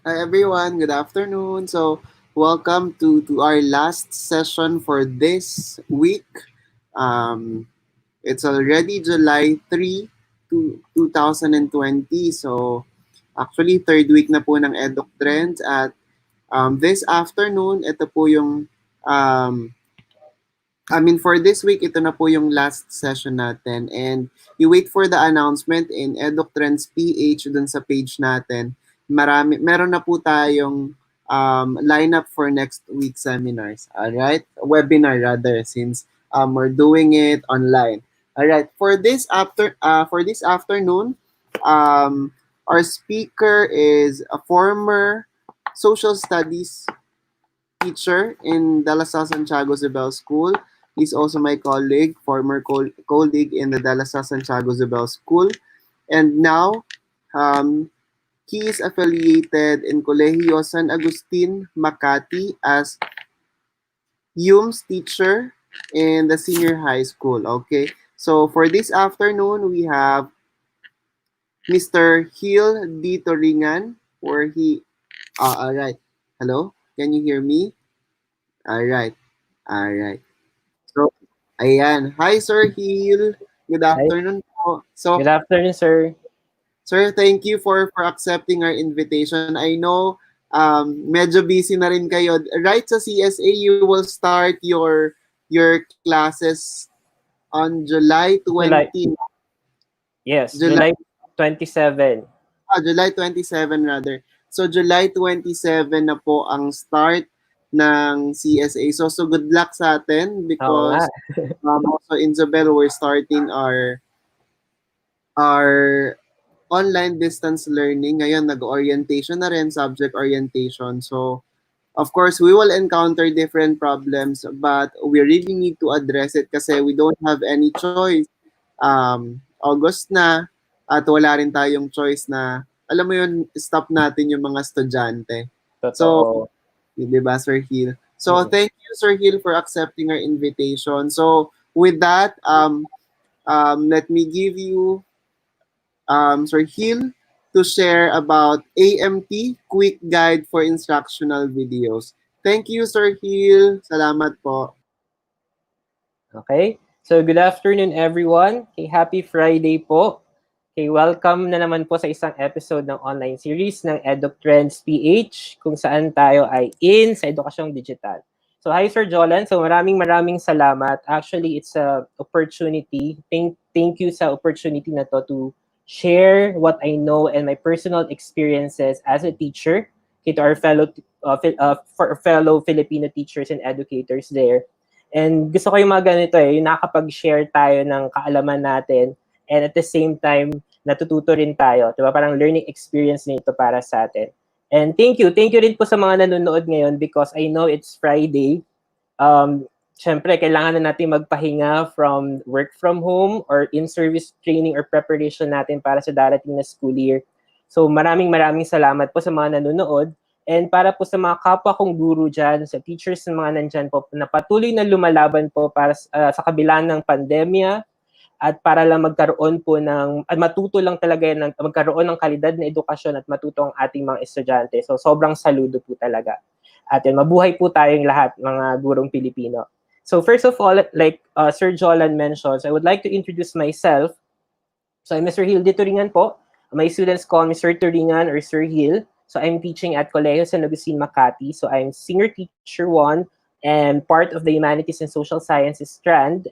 Hi everyone, good afternoon. Welcome to our last session for this week. Um, it's already July 3 to 2020. Actually third week na po ng EdukTrends at this afternoon, ito po yung for this week, ito na po yung last session natin. And you wait for the announcement in EdukTrends PH dun sa page natin. Meron na po tayong lineup for next week seminars. Alright? Webinar rather, since we're doing it online. Alright, for this afternoon, our speaker is a former social studies teacher in Dallas Santiago Zubel School. He's also my colleague, colleague in the Dallas Santiago Zubel School. And now, um, he is affiliated in Colegio San Agustin, Makati as UMS teacher in the senior high school. Okay, so for this afternoon, we have Mr. Gil D. Turingan, where he, all right. Hello, can you hear me? All right, all right. So, ayan. Hi, Sir Hill. Good Hi, afternoon po. good afternoon, sir. Sir, thank you for accepting our invitation. I know medyo busy na rin kayo. Right sa CSA, you will start your classes on July July, 20, yes, July, July 27. July 27 rather. So, July 27 na po ang start ng CSA. So good luck sa atin Oo nga. because also in Isabel, we're starting our online distance learning. Ngayon, nag-orientation na rin, subject orientation. So, of course, we will encounter different problems, but we really need to address it kasi we don't have any choice. August na, at wala rin tayong choice na, alam mo yun, stop natin yung mga estudyante. So, Totoo. di ba, Sir Hill? So, Mm. thank you, Sir Hill, for accepting our invitation. So, with that, let me give you Sir Hill to share about AMT Quick Guide for Instructional Videos. Thank you, Sir Hill. Salamat po. Okay. So, good afternoon, everyone. Okay, happy Friday po. Okay, welcome na naman po sa isang episode ng online series ng EdukTrends PH kung saan tayo ay sa edukasyong digital. So, hi, Sir Jolan. So, maraming salamat. Actually, it's a opportunity. Thank you sa opportunity na to share what I know and my personal experiences as a teacher to our fellow Filipino teachers and educators there. And gusto ko yung mga ganito yung nakakapag-share tayo ng kaalaman natin and at the same time, natututo rin tayo. Diba? Parang learning experience nito para sa atin. And thank you. Thank you rin po sa mga nanonood ngayon because I know it's Friday. Syempre, kailangan na natin magpahinga from work from home or in-service training or preparation natin para sa darating na school year. So maraming salamat po sa mga nanonood. And para po sa mga kapwa kong guro dyan, sa teachers na mga nandyan po, na patuloy na lumalaban po para sa kabila ng pandemya at para lang magkaroon po matuto lang talaga magkaroon ng kalidad na edukasyon at matuto ang ating mga estudyante. So sobrang saludo po talaga. At yun, mabuhay po tayong lahat, mga gurong Pilipino. So first of all, like Sir Jolan mentioned, I would like to introduce myself. So I'm Mr. Gil Diaz Turingan po. My students call me Sir Turingan or Sir Gil. So I'm teaching at Colegio San Agustin, Makati. So I'm Senior Teacher 1 and part of the Humanities and Social Sciences strand.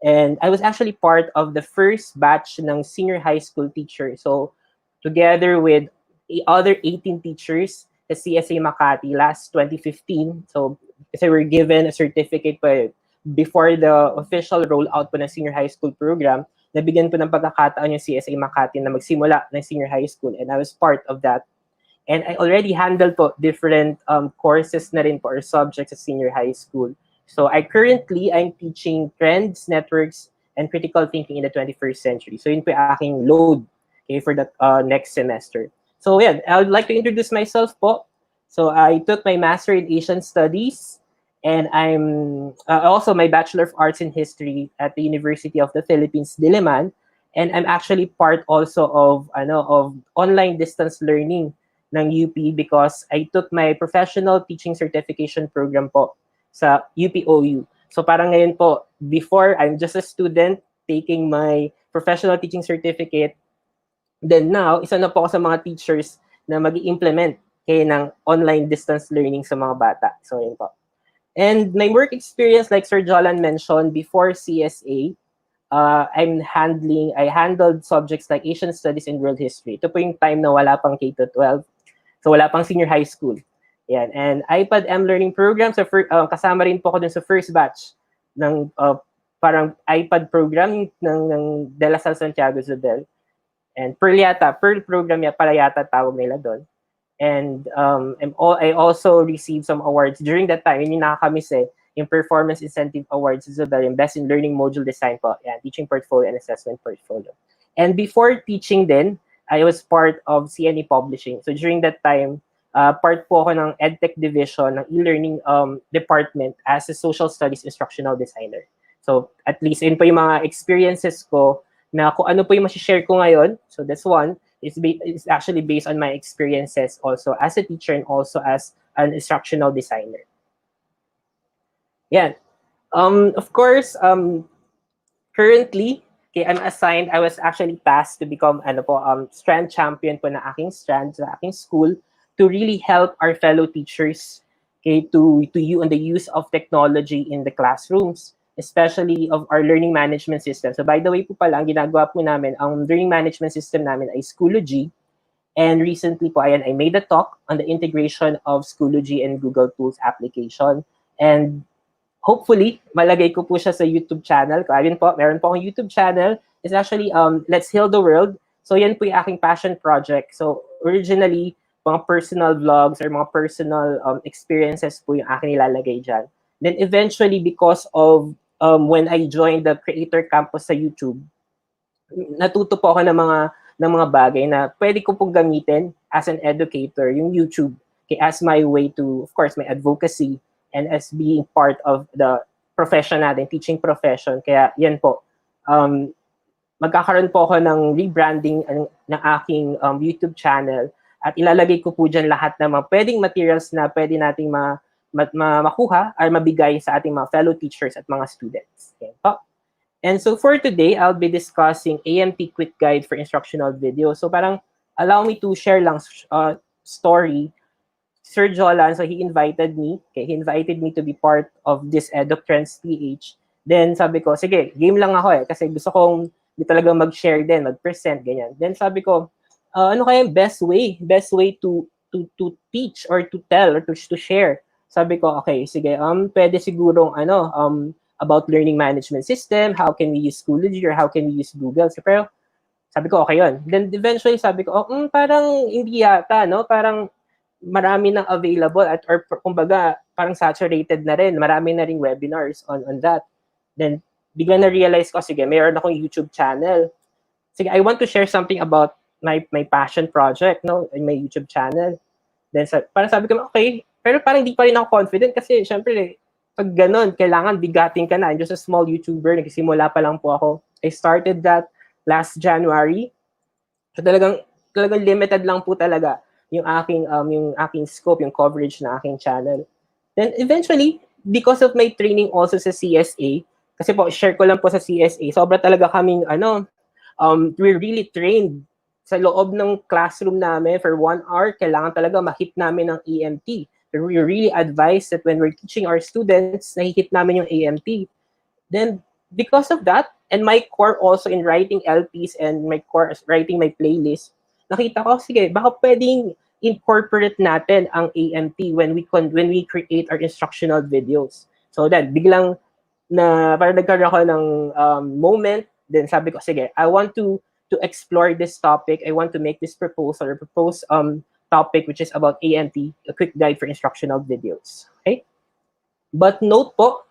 And I was actually part of the first batch ng senior high school teacher. So together with other 18 teachers sa CSA Makati last 2015. So kasi we're given a certificate before the official rollout po ng senior high school program, nabigyan po ng pagkakataon yung CSA Makati na magsimula ng senior high school. And I was part of that. And I already handled po different courses na rin po or subjects sa senior high school. So I'm teaching trends, networks, and critical thinking in the 21st century. So yun po yung aking load for that next semester. So yeah, I would like to introduce myself po. So I took my Master in Asian Studies and I'm also my Bachelor of Arts in History at the University of the Philippines, Diliman. And I'm actually part also of online distance learning ng UP because I took my professional teaching certification program po sa UPOU. So parang ngayon po, before I'm just a student taking my professional teaching certificate, then now, isa na po ako sa mga teachers na mag-i-implement ng online distance learning sa mga bata. So yun po. And my work experience, like Sir Jolan mentioned, before CSA, I handled subjects like Asian Studies and World History. Ito po yung time na wala pang K-12. So wala pang senior high school. Yan. And iPad M learning program, so kasama rin po ako dun sa first batch ng parang iPad program ng De La Salle Santiago Isabel. And Pearl program pala yata tawag nila doon. And I also received some awards during that time. Yun yung nakakamiss yung Performance Incentive Awards Isabel, yung Best in Learning Module Design po. Yan, Teaching Portfolio and Assessment Portfolio. And before teaching din, I was part of CNE Publishing. So during that time, part po ako ng EdTech Division ng e-learning department as a Social Studies Instructional Designer. So at least yun po yung mga experiences ko na kung ano po yung masishare ko ngayon. So that's one. It's actually based on my experiences also as a teacher and also as an instructional designer. Yeah. Of course, currently, I'm assigned, I was actually tasked to become strand champion po na aking strand sa aking school to really help our fellow teachers to you on the use of technology in the classrooms, especially of our learning management system. So by the way po pala, ang ginagawa po namin, ang learning management system namin ay Schoology. And recently po, I made a talk on the integration of Schoology and Google Tools application. And hopefully, malagay ko po siya sa YouTube channel. Ayun po, meron po akong YouTube channel. It's actually Let's Heal the World. So yan po yung aking passion project. So originally, mga personal vlogs or mga personal experiences po yung aking nilalagay dyan. Then eventually, because of when I joined the Creator Campus sa YouTube, natuto po ako ng mga bagay na pwede ko pong gamitin as an educator, yung YouTube, as my way to, of course, my advocacy and as being part of the profession natin, teaching profession. Kaya yan po, magkakaroon po ako ng rebranding ng aking YouTube channel at ilalagay ko po dyan lahat ng mga pwedeng materials na pwede nating makuha or mabigay sa ating mga fellow teachers at mga students. Yan po. And so for today, I'll be discussing AMT Quick Guide for Instructional Video. So parang allow me to share lang story. Sir Jolan, so he invited me to be part of this EdukTrends PH. Then sabi ko, sige, game lang ako kasi gusto kong talagang mag-share din, mag-present, ganyan. Then sabi ko, ano kaya yung best way to teach or to tell or to share? Sabi ko, okay, sige, pwede sigurong about learning management system, how can we use Schoology or how can we use Google. So, pero sabi ko, okay yun. Then eventually sabi ko, parang hindi yata, no? Parang marami nang available or kumbaga parang saturated na rin. Marami na ring webinars on that. Then bigla na realize ko, sige, mayroon akong YouTube channel. Sige, I want to share something about my passion project, no, in my YouTube channel. Then parang sabi ko, okay, pero parang hindi pa rin ako confident kasi syempre pag ganun, kailangan bigating ka na. I'm just a small YouTuber, nagsimula pa lang po ako. I started that last January. So talagang limited lang po talaga yung aking scope, yung coverage na aking channel. Then eventually, because of my training also sa CSA, kasi po share ko lang po sa CSA, sobra talaga kaming we're really trained sa loob ng classroom namin for 1 hour, kailangan talaga ma-hit namin ng AMT. So we really advise that when we're teaching our students, na-hit namin yung AMT. Then because of that, and my core also in writing LPs and my core is writing my playlist, nakita ko, sige, baka pwedeng incorporate natin ang AMT when we create our instructional videos. So then, biglang parang nagkaroon ako ng moment, then sabi ko, sige, I want to explore this topic. I want to make this proposal or propose topic which is about AMT, a quick guide for instructional videos. Okay? But note po,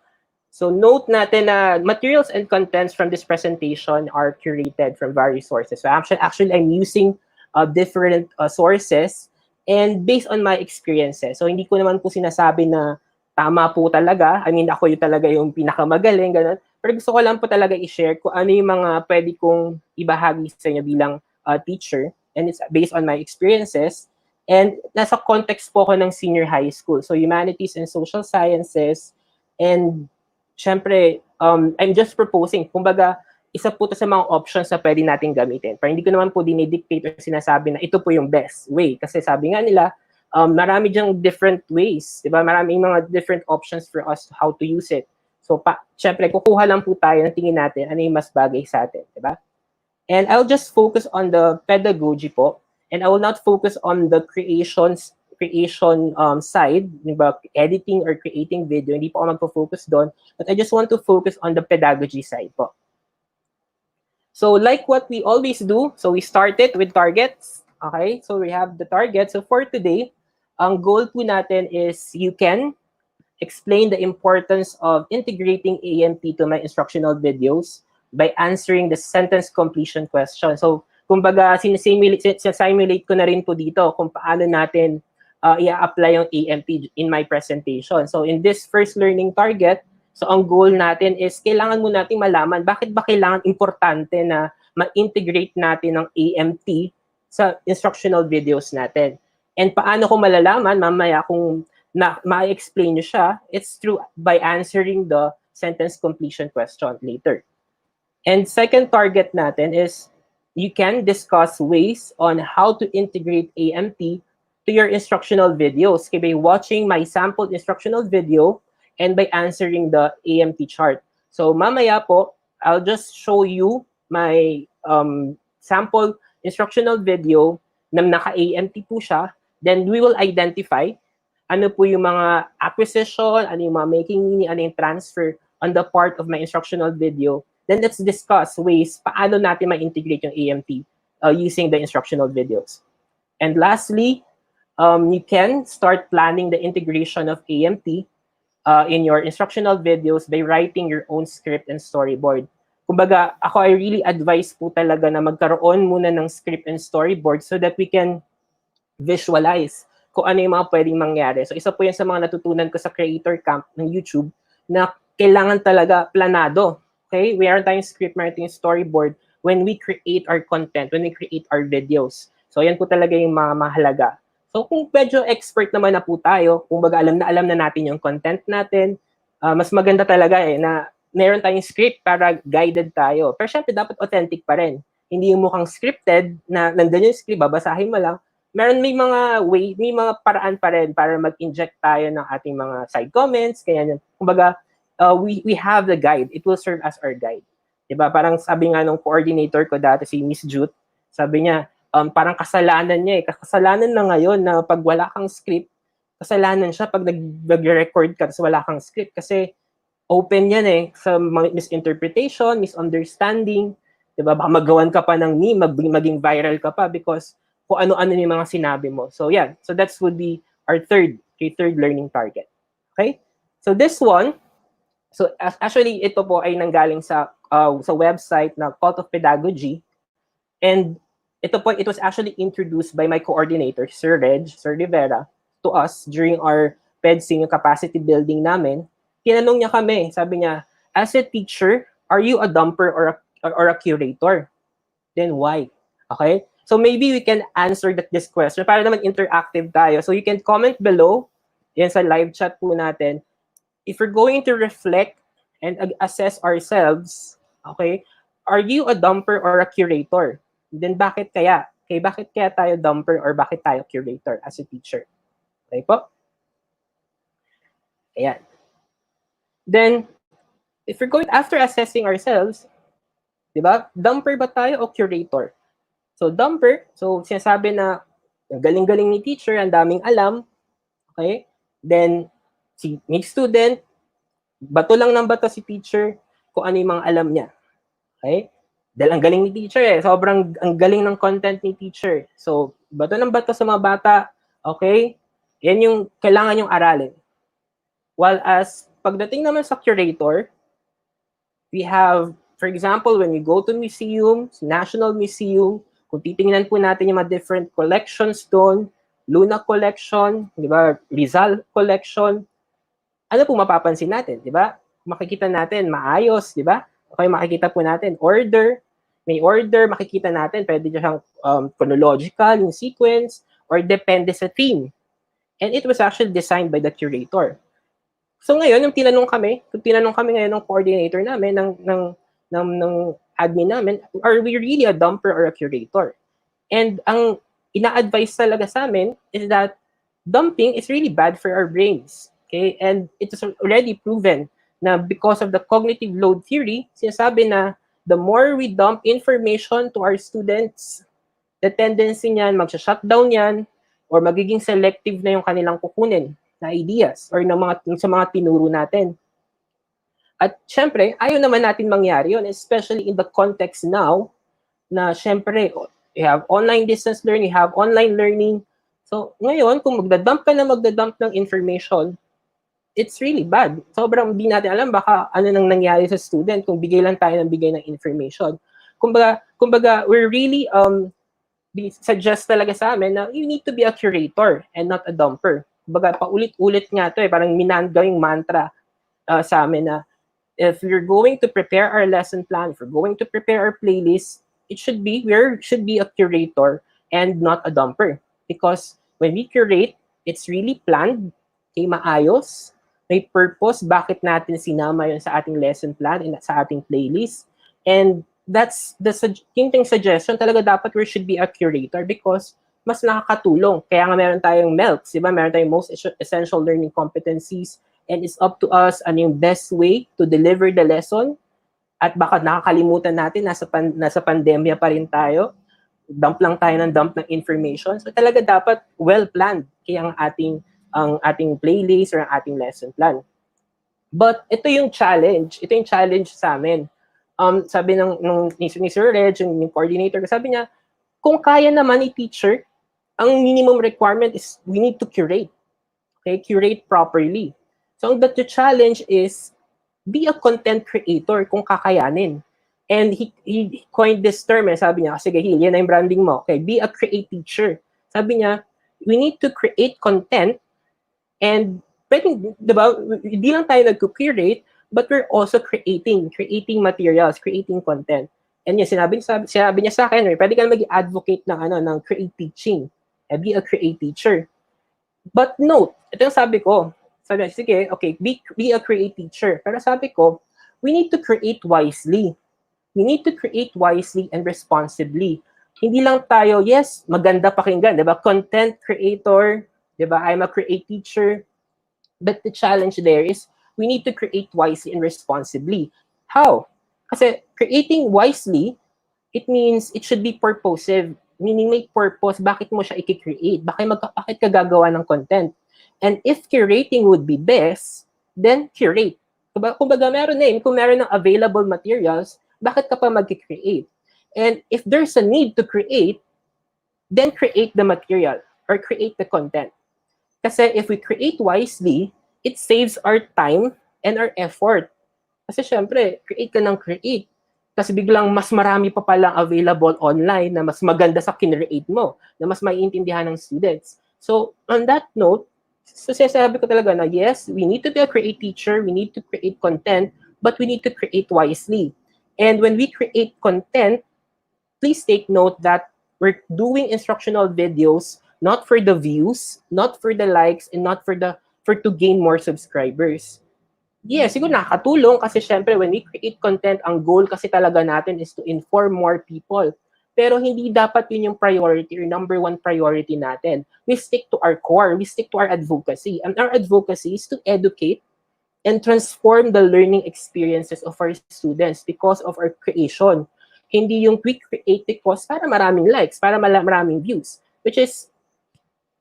so note natin na materials and contents from this presentation are curated from various sources. So actually I'm using different sources and based on my experiences. So hindi ko naman po sinasabi na tama po talaga. I mean, ako yung talaga yung pinakamagaling, ganun. Pero gusto ko lang po talaga i-share kung ano yung mga pwede kong ibahagi sa inyo bilang teacher. And it's based on my experiences. And nasa context po ako ng senior high school. So humanities and social sciences. And syempre, I'm just proposing. Kumbaga, isa po ito sa mga options na pwede natin gamitin. Pero hindi ko naman po dinidictate or sinasabi na ito po yung best way. Kasi sabi nga nila, marami dyang different ways. Diba? Maraming mga different options for us how to use it. So, syempre, kukuha lang po tayo ng tingin natin ano yung mas bagay sa atin. Diba? And I'll just focus on the pedagogy po. And I will not focus on the creation side, diba, editing or creating video. Hindi po ako magpo-focus doon. But I just want to focus on the pedagogy side po. So like what we always do, so we started with targets. Okay, so we have the target. So for today, ang goal po natin is you can explain the importance of integrating AMP to my instructional videos by answering the sentence completion question. So, kumbaga, simulate ko na rin po dito kung paano natin i-apply yung AMP in my presentation. So, in this first learning target, so ang goal natin is kailangan mo natin malaman bakit ba kailangan importante na ma-integrate natin ang AMP sa instructional videos natin. And paano ko malalaman, mamaya kung ma-explain nyo siya, it's through by answering the sentence completion question later. And second target natin is you can discuss ways on how to integrate AMP to your instructional videos by watching my sample instructional video and by answering the AMP chart. So mamaya po, I'll just show you my sample instructional video na naka-AMP po siya. Then we will identify ano po yung mga acquisition, ano yung mga making meaning, ano yung transfer on the part of my instructional video. Then let's discuss ways paano natin ma-integrate yung AMP using the instructional videos. And lastly, you can start planning the integration of AMP in your instructional videos by writing your own script and storyboard. Kumbaga, ako I really advise po talaga na magkaroon muna ng script and storyboard so that we can visualize kung ano yung mga pwedeng mangyari. So isa po yan sa mga natutunan ko sa creator camp ng YouTube na kailangan talaga planado. Okay? We aren't tayong script, meron tayong storyboard when we create our content, when we create our videos. So yan po talaga yung mga mahalaga. So kung medyo expert naman na po tayo, kung baga alam na natin yung content natin, mas maganda talaga na meron tayong script para guided tayo. Pero syempre dapat authentic pa rin. Hindi yung mukhang scripted na nandun yung script, babasahin mo lang. May mga paraan pa rin para mag-inject tayo ng ating mga side comments. Kaya, kumbaga, we have the guide. It will serve as our guide. Diba? Parang sabi nga nung coordinator ko dati, si Miss Jute, sabi niya, parang kasalanan niya eh. Kasalanan na ngayon na pag wala kang script, kasalanan siya pag nag-record ka tapos wala kang script. Kasi open yan eh sa misinterpretation, misunderstanding. Diba? Baka magawan ka pa ng meme, maging viral ka pa because kung ano-ano yung mga sinabi mo. So yeah, so that would be our third learning target. Okay? So this one, so actually ito po ay nanggaling sa website na Cult of Pedagogy. And it was actually introduced by my coordinator, Sir Rivera, to us during our PedSing capacity building namin. Tinanong niya kami, sabi niya, as a teacher, are you a dumper or a curator? Then why? Okay? So maybe we can answer this question para naman interactive tayo. So you can comment below yan sa live chat po natin. If we're going to reflect and assess ourselves, okay, are you a dumper or a curator? Then bakit kaya? Okay, bakit kaya tayo dumper or bakit tayo curator as a teacher? Okay po? Ayan. Then, if we're going, after assessing ourselves, di ba, dumper ba tayo o curator? So, dumper, so sinasabi na galing-galing ni teacher, ang daming alam, okay? Then, may student, bato lang ng bato si teacher kung ano yung mga alam niya. Okay? Dahil ang galing ni teacher sobrang ang galing ng content ni teacher. So, bato ng bato sa mga bata, okay? Yan yung kailangan yung aralin. While as pagdating naman sa curator, we have, for example, when we go to museums, National Museum, kung titingnan po natin yung mga different collections doon, Luna Collection, di ba, Rizal Collection, ano po mapapansin natin, di ba? Makikita natin maayos, di ba? Okay, makikita po natin order, may order, makikita natin, pwede siyang chronological, yung sequence, or depende sa theme. And it was actually designed by the curator. So ngayon, kung tinanong kami ngayon ng coordinator namin, ng admin namin, are we really a dumper or a curator? And ang ina-advise talaga sa amin is that dumping is really bad for our brains. Okay? And it is already proven na because of the cognitive load theory, sinasabi na the more we dump information to our students, the tendency niyan, mag-shutdown yan, or magiging selective na yung kanilang kukunin na ideas or sa mga tinuro natin. At syempre, ayaw naman natin mangyari yun, especially in the context now na syempre, you have online distance learning, you have online learning. So ngayon, kung magdadump ng information, it's really bad. Sobrang di natin alam baka ano nang nangyari sa student kung bigay lang tayo ng bigay ng information. Kumbaga we're really suggest talaga sa amin na you need to be a curator and not a dumper. Kumbaga paulit-ulit nga to parang gawing mantra sa amin na if we're going to prepare our lesson plan, if we're going to prepare our playlist, we should be a curator and not a dumper. Because when we curate, it's really planned, maayos, may purpose, bakit natin sinama yun sa ating lesson plan and sa ating playlist. And that's yung suggestion, talaga dapat we should be a curator because mas nakakatulong. Kaya nga meron tayong MELCs, di ba? Meron tayong most essential learning competencies, and it's up to us ano yung best way to deliver the lesson. At baka nakakalimutan natin, nasa pandemya pa rin tayo. Dump lang tayo ng information. So talaga dapat well-planned kaya ang ating playlist or ang ating lesson plan. But ito yung challenge. Ito yung challenge sa amin. Sabi ni Sir Reg, yung coordinator, sabi niya, kung kaya naman i-teacher, ang minimum requirement is we need to curate. Okay? Curate properly. So the challenge is be a content creator kung kakayanin. And he coined this term, sabi niya, sige Gil, yan ang branding mo. Okay, be a create teacher. Sabi niya, we need to create content and pwedeng, diba, hindi lang tayo nag-curate, but we're also creating materials, creating content. And yan, sinabi niya sa akin, pwede ka mag-advocate ng create teaching. Be a create teacher. But note, ito yung sabi ko, sige, okay, be a create teacher. Pero sabi ko, we need to create wisely. We need to create wisely and responsibly. Hindi lang tayo, yes, maganda pakinggan, di ba? Content creator, di ba? I'm a create teacher. But the challenge there is we need to create wisely and responsibly. How? Kasi creating wisely, it means it should be purposive. Meaning may purpose, bakit mo siya i-create? Bakit ka gagawa ng content? And if curating would be best, then curate. Kumbaga kung meron ng available materials, bakit ka pa mag-create? And if there's a need to create, then create the material or create the content. Kasi if we create wisely, it saves our time and our effort. Kasi syempre, create ka ng create. Kasi biglang mas marami pa palang available online na mas maganda sa kinreate mo, na mas maiintindihan ng students. So, on that note, sabi ko talaga na yes, we need to be a create teacher, we need to create content, but we need to create wisely. And when we create content, please take note that we're doing instructional videos not for the views, not for the likes, and not for to gain more subscribers. Yes, siguro nakakatulong kasi syempre when we create content, ang goal kasi talaga natin is to inform more people. Pero hindi dapat yun yung priority or number one priority natin. We stick to our core, we stick to our advocacy. And our advocacy is to educate and transform the learning experiences of our students because of our creation. Hindi yung we create because para maraming likes, para maraming views. Which is,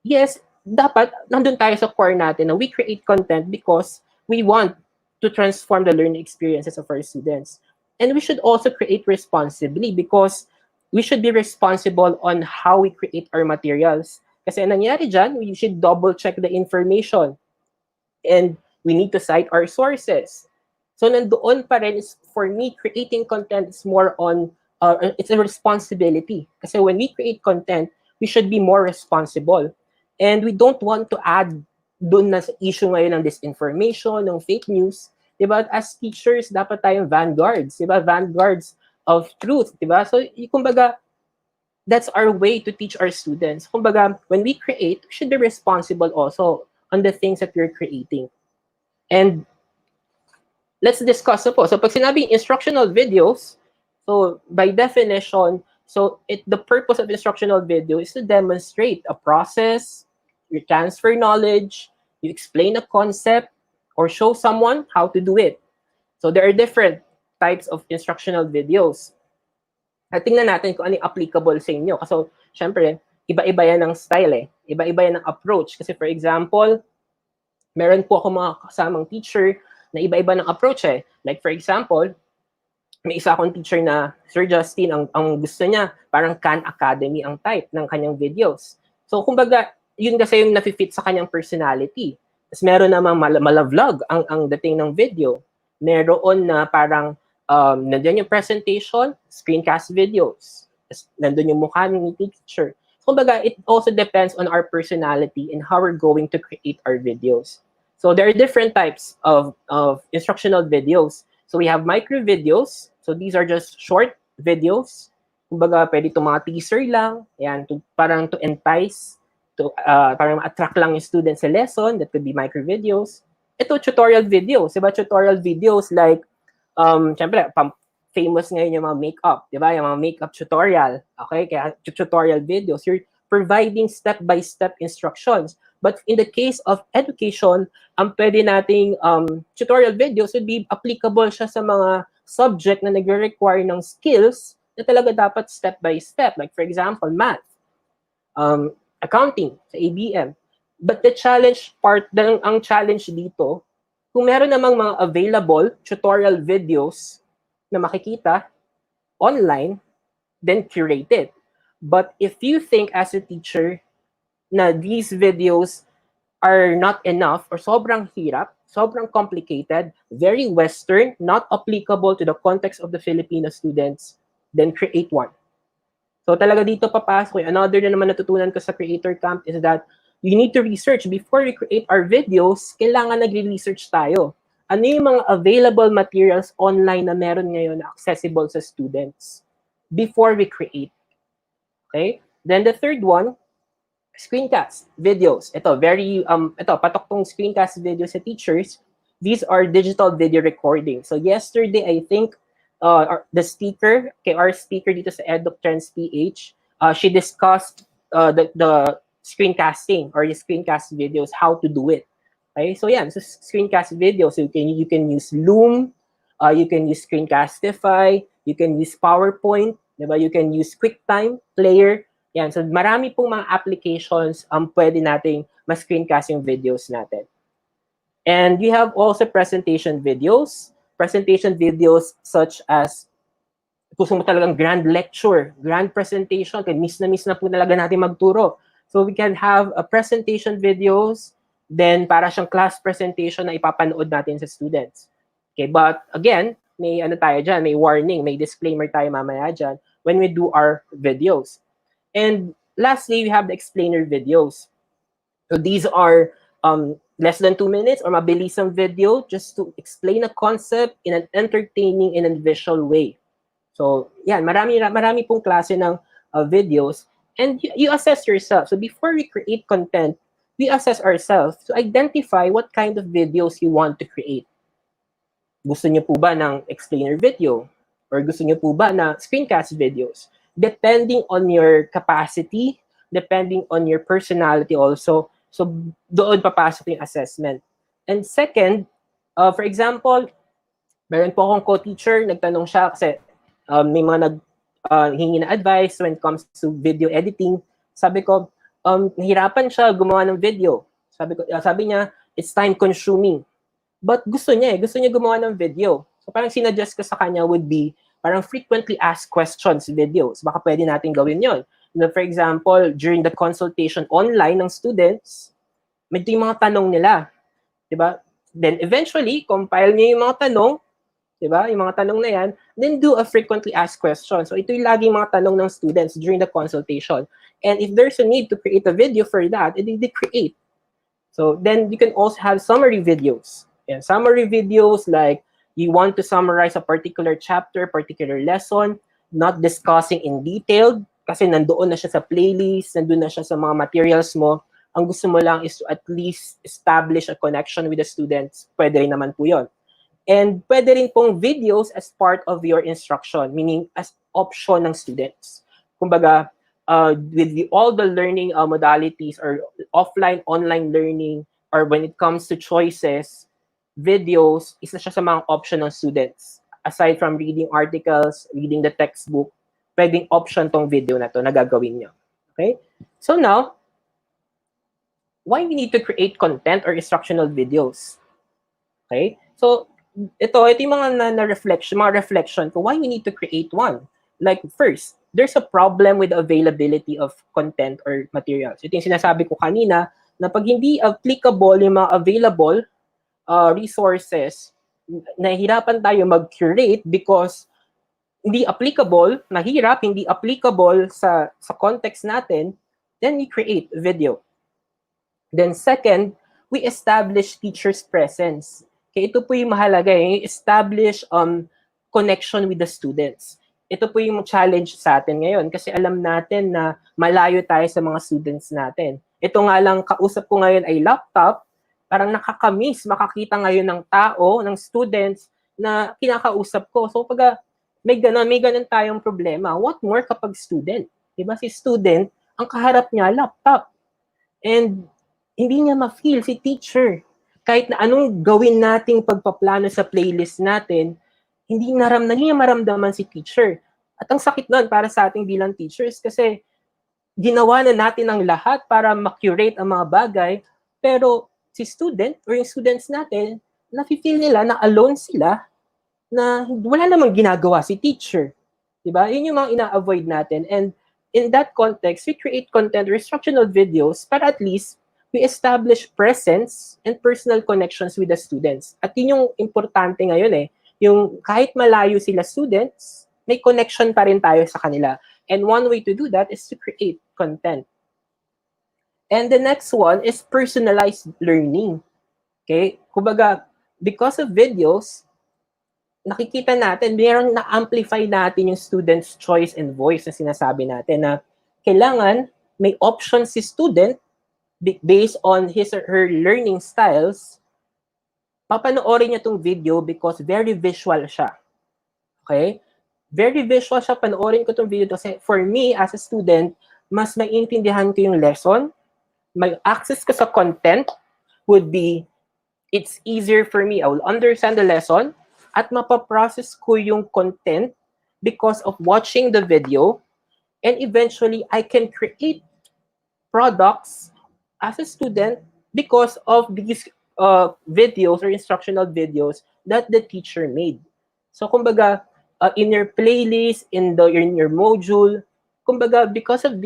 yes, dapat nandun tayo sa core natin na we create content because we want to transform the learning experiences of our students. And we should also create responsibly because we should be responsible on how we create our materials. Kasi nangyari dyan, we should double check the information. And we need to cite our sources. So nandoon pa rin is, for me, creating content is more on, it's a responsibility. Kasi when we create content, we should be more responsible. And we don't want to add doon na sa issue ngayon ng disinformation, ng fake news. Diba? As teachers, dapat tayong vanguards. Diba? Vanguards of truth. Diba? So, kumbaga, that's our way to teach our students. Kumbaga, when we create, we should be responsible also on the things that we're creating. And let's discuss po. So pag sinabing instructional videos, so by definition, so the purpose of instructional video is to demonstrate a process, you transfer knowledge, you explain a concept, or show someone how to do it. So there are different types of instructional videos. At tingnan natin kung ano yung applicable sa inyo. Kasi syempre, iba-iba yan ng style eh. Iba-iba yan ng approach. Kasi for example, meron po ako mga kasamang teacher na iba-iba ng approach eh. Like for example, may isa akong teacher na Sir Justin, ang gusto niya, parang Khan Academy ang type ng kanyang videos. So kumbaga, yun kasi yung nafi-fit sa kanyang personality. Tapos meron namang malavlog ang dating ng video. Meron na parang nandun yung presentation, screencast videos. Tapos nandun yung mukha ng teacher. Kumbaga, it also depends on our personality and how we're going to create our videos. So there are different types of instructional videos. So we have micro videos. So these are just short videos. Kumbaga, pwede itong mga teaser lang. Yan, parang to entice, parang ma-attract lang yung students sa lesson. That could be micro videos. Ito, tutorial videos. Diba? Tutorial videos like, syempre, famous ngayon yung mga makeup, di ba? Yung mga makeup tutorial. Okay? Kaya tutorial videos, you're providing step-by-step instructions. But in the case of education, ang pwede nating tutorial videos would be applicable siya sa mga subject na nagre-require ng skills na talaga dapat step-by-step. Like for example, math, accounting, sa ABM. But the challenge part, ang challenge dito, kung meron namang mga available tutorial videos na makikita online, then curate it. But if you think as a teacher na these videos are not enough or sobrang hirap, sobrang complicated, very Western, not applicable to the context of the Filipino students, then create one. So talaga dito papasok. Another na naman natutunan ko sa Creator Camp is that you need to research. Before we create our videos, kailangan nagre-research tayo. Ano yung mga available materials online na meron ngayon na accessible sa students before we create. Okay? Then the third one, screencast videos. Ito, patok tong screencast videos sa teachers. These are digital video recording. So yesterday, I think, the speaker, our speaker dito sa EdukTrends PH, she discussed the screencasting or the screencast videos, how to do it. Okay, so yeah, so screencast videos, so you can use Loom, you can use Screencastify, you can use PowerPoint, diba? You can use QuickTime Player. Yan, so marami pong mga applications pwede nating ma-screencast yung videos natin. And we have also presentation videos such as gusto mo talagang grand lecture, grand presentation, kaya miss na po talaga natin magturo. So we can have a presentation videos, then para siyang class presentation na ipapanood natin sa students. Okay, but again, may ano tayo dyan, may warning, may disclaimer tayo mamaya dyan when we do our videos. And lastly, we have the explainer videos. So these are less than 2 minutes or mabilisang video just to explain a concept in an entertaining and visual way. So yan, marami pong klase ng videos. And you assess yourself. So before we create content, we assess ourselves to identify what kind of videos you want to create. Gusto niyo po ba ng explainer video? Or gusto niyo po ba na screencast videos? Depending on your capacity, depending on your personality also. So doon papasok yung assessment. And second, for example, meron po akong co-teacher, nagtanong siya kasi may mga hingi na advice when it comes to video editing. Sabi ko, nahirapan siya gumawa ng video. Sabi niya, it's time consuming. But gusto niya gumawa ng video. So parang sinadjust ko sa kanya would be parang frequently asked questions videos. Baka pwede natin gawin yon. For example, during the consultation online ng students, medyo yung mga tanong nila. Diba? Then eventually, compile niya yung mga tanong, diba? Yung mga tanong na yan, then do a frequently asked question. So ito yung laging mga tanong ng students during the consultation. And if there's a need to create a video for that, they create. So then you can also have summary videos. And summary videos like you want to summarize a particular chapter, particular lesson, not discussing in detail kasi nandoon na siya sa playlist, nandoon na siya sa mga materials mo. Ang gusto mo lang is to at least establish a connection with the students. Pwede rin naman po yun. And pwede rin pong videos as part of your instruction, meaning as option ng students. Kumbaga, with all the learning modalities or offline, online learning, or when it comes to choices, videos, isa siya sa mga option ng students. Aside from reading articles, reading the textbook, pwedeng option tong video na to na gagawin nyo. Okay? So now, why we need to create content or instructional videos? Okay? So, ito yung mga reflection ko why we need to create one. Like, first, there's a problem with the availability of content or materials. Ito yung sinasabi ko kanina, na pag hindi applicable yung mga available resources, nahihirapan tayo mag-curate because hindi applicable, mahirap, hindi applicable sa context natin, then we create video. Then second, we establish teacher's presence. Okay, ito po yung mahalaga, yung establish connection with the students. Ito po yung challenge sa atin ngayon kasi alam natin na malayo tayo sa mga students natin. Ito nga lang, kausap ko ngayon ay laptop, parang nakakamiss makakita ngayon ng tao, ng students na kinakausap ko. So pag may ganun tayong problema, what more kapag student? Diba si student, ang kaharap niya, laptop. And hindi niya ma-feel si teacher. Kahit na anong gawin nating pagpaplano sa playlist natin, hindi niya maramdaman si teacher. At ang sakit nun para sa ating bilang teachers kasi ginawa na natin ang lahat para ma-curate ang mga bagay, pero si student or yung students natin, nafe-feel nila na alone sila, na wala namang ginagawa si teacher. Diba? Yun yung mga ina-avoid natin. And in that context, we create content or instructional videos para at least we establish presence and personal connections with the students. At yun yung importante ngayon yung kahit malayo sila students, may connection pa rin tayo sa kanila. And one way to do that is to create content. And the next one is personalized learning. Okay? Kumbaga, because of videos, nakikita natin, mayroong na-amplify natin yung student's choice and voice na sinasabi natin na kailangan may option si student based on his or her learning styles, papanoorin niya itong video because very visual siya. Okay? Very visual siya, panoorin ko itong video kasi for me, as a student, mas maiintindihan ko yung lesson, may access ko sa content would be, it's easier for me, I will understand the lesson, at mapaprocess ko yung content because of watching the video, and eventually, I can create products as a student because of these videos or instructional videos that the teacher made. So, kumbaga, in your playlist, in your module, kumbaga, because of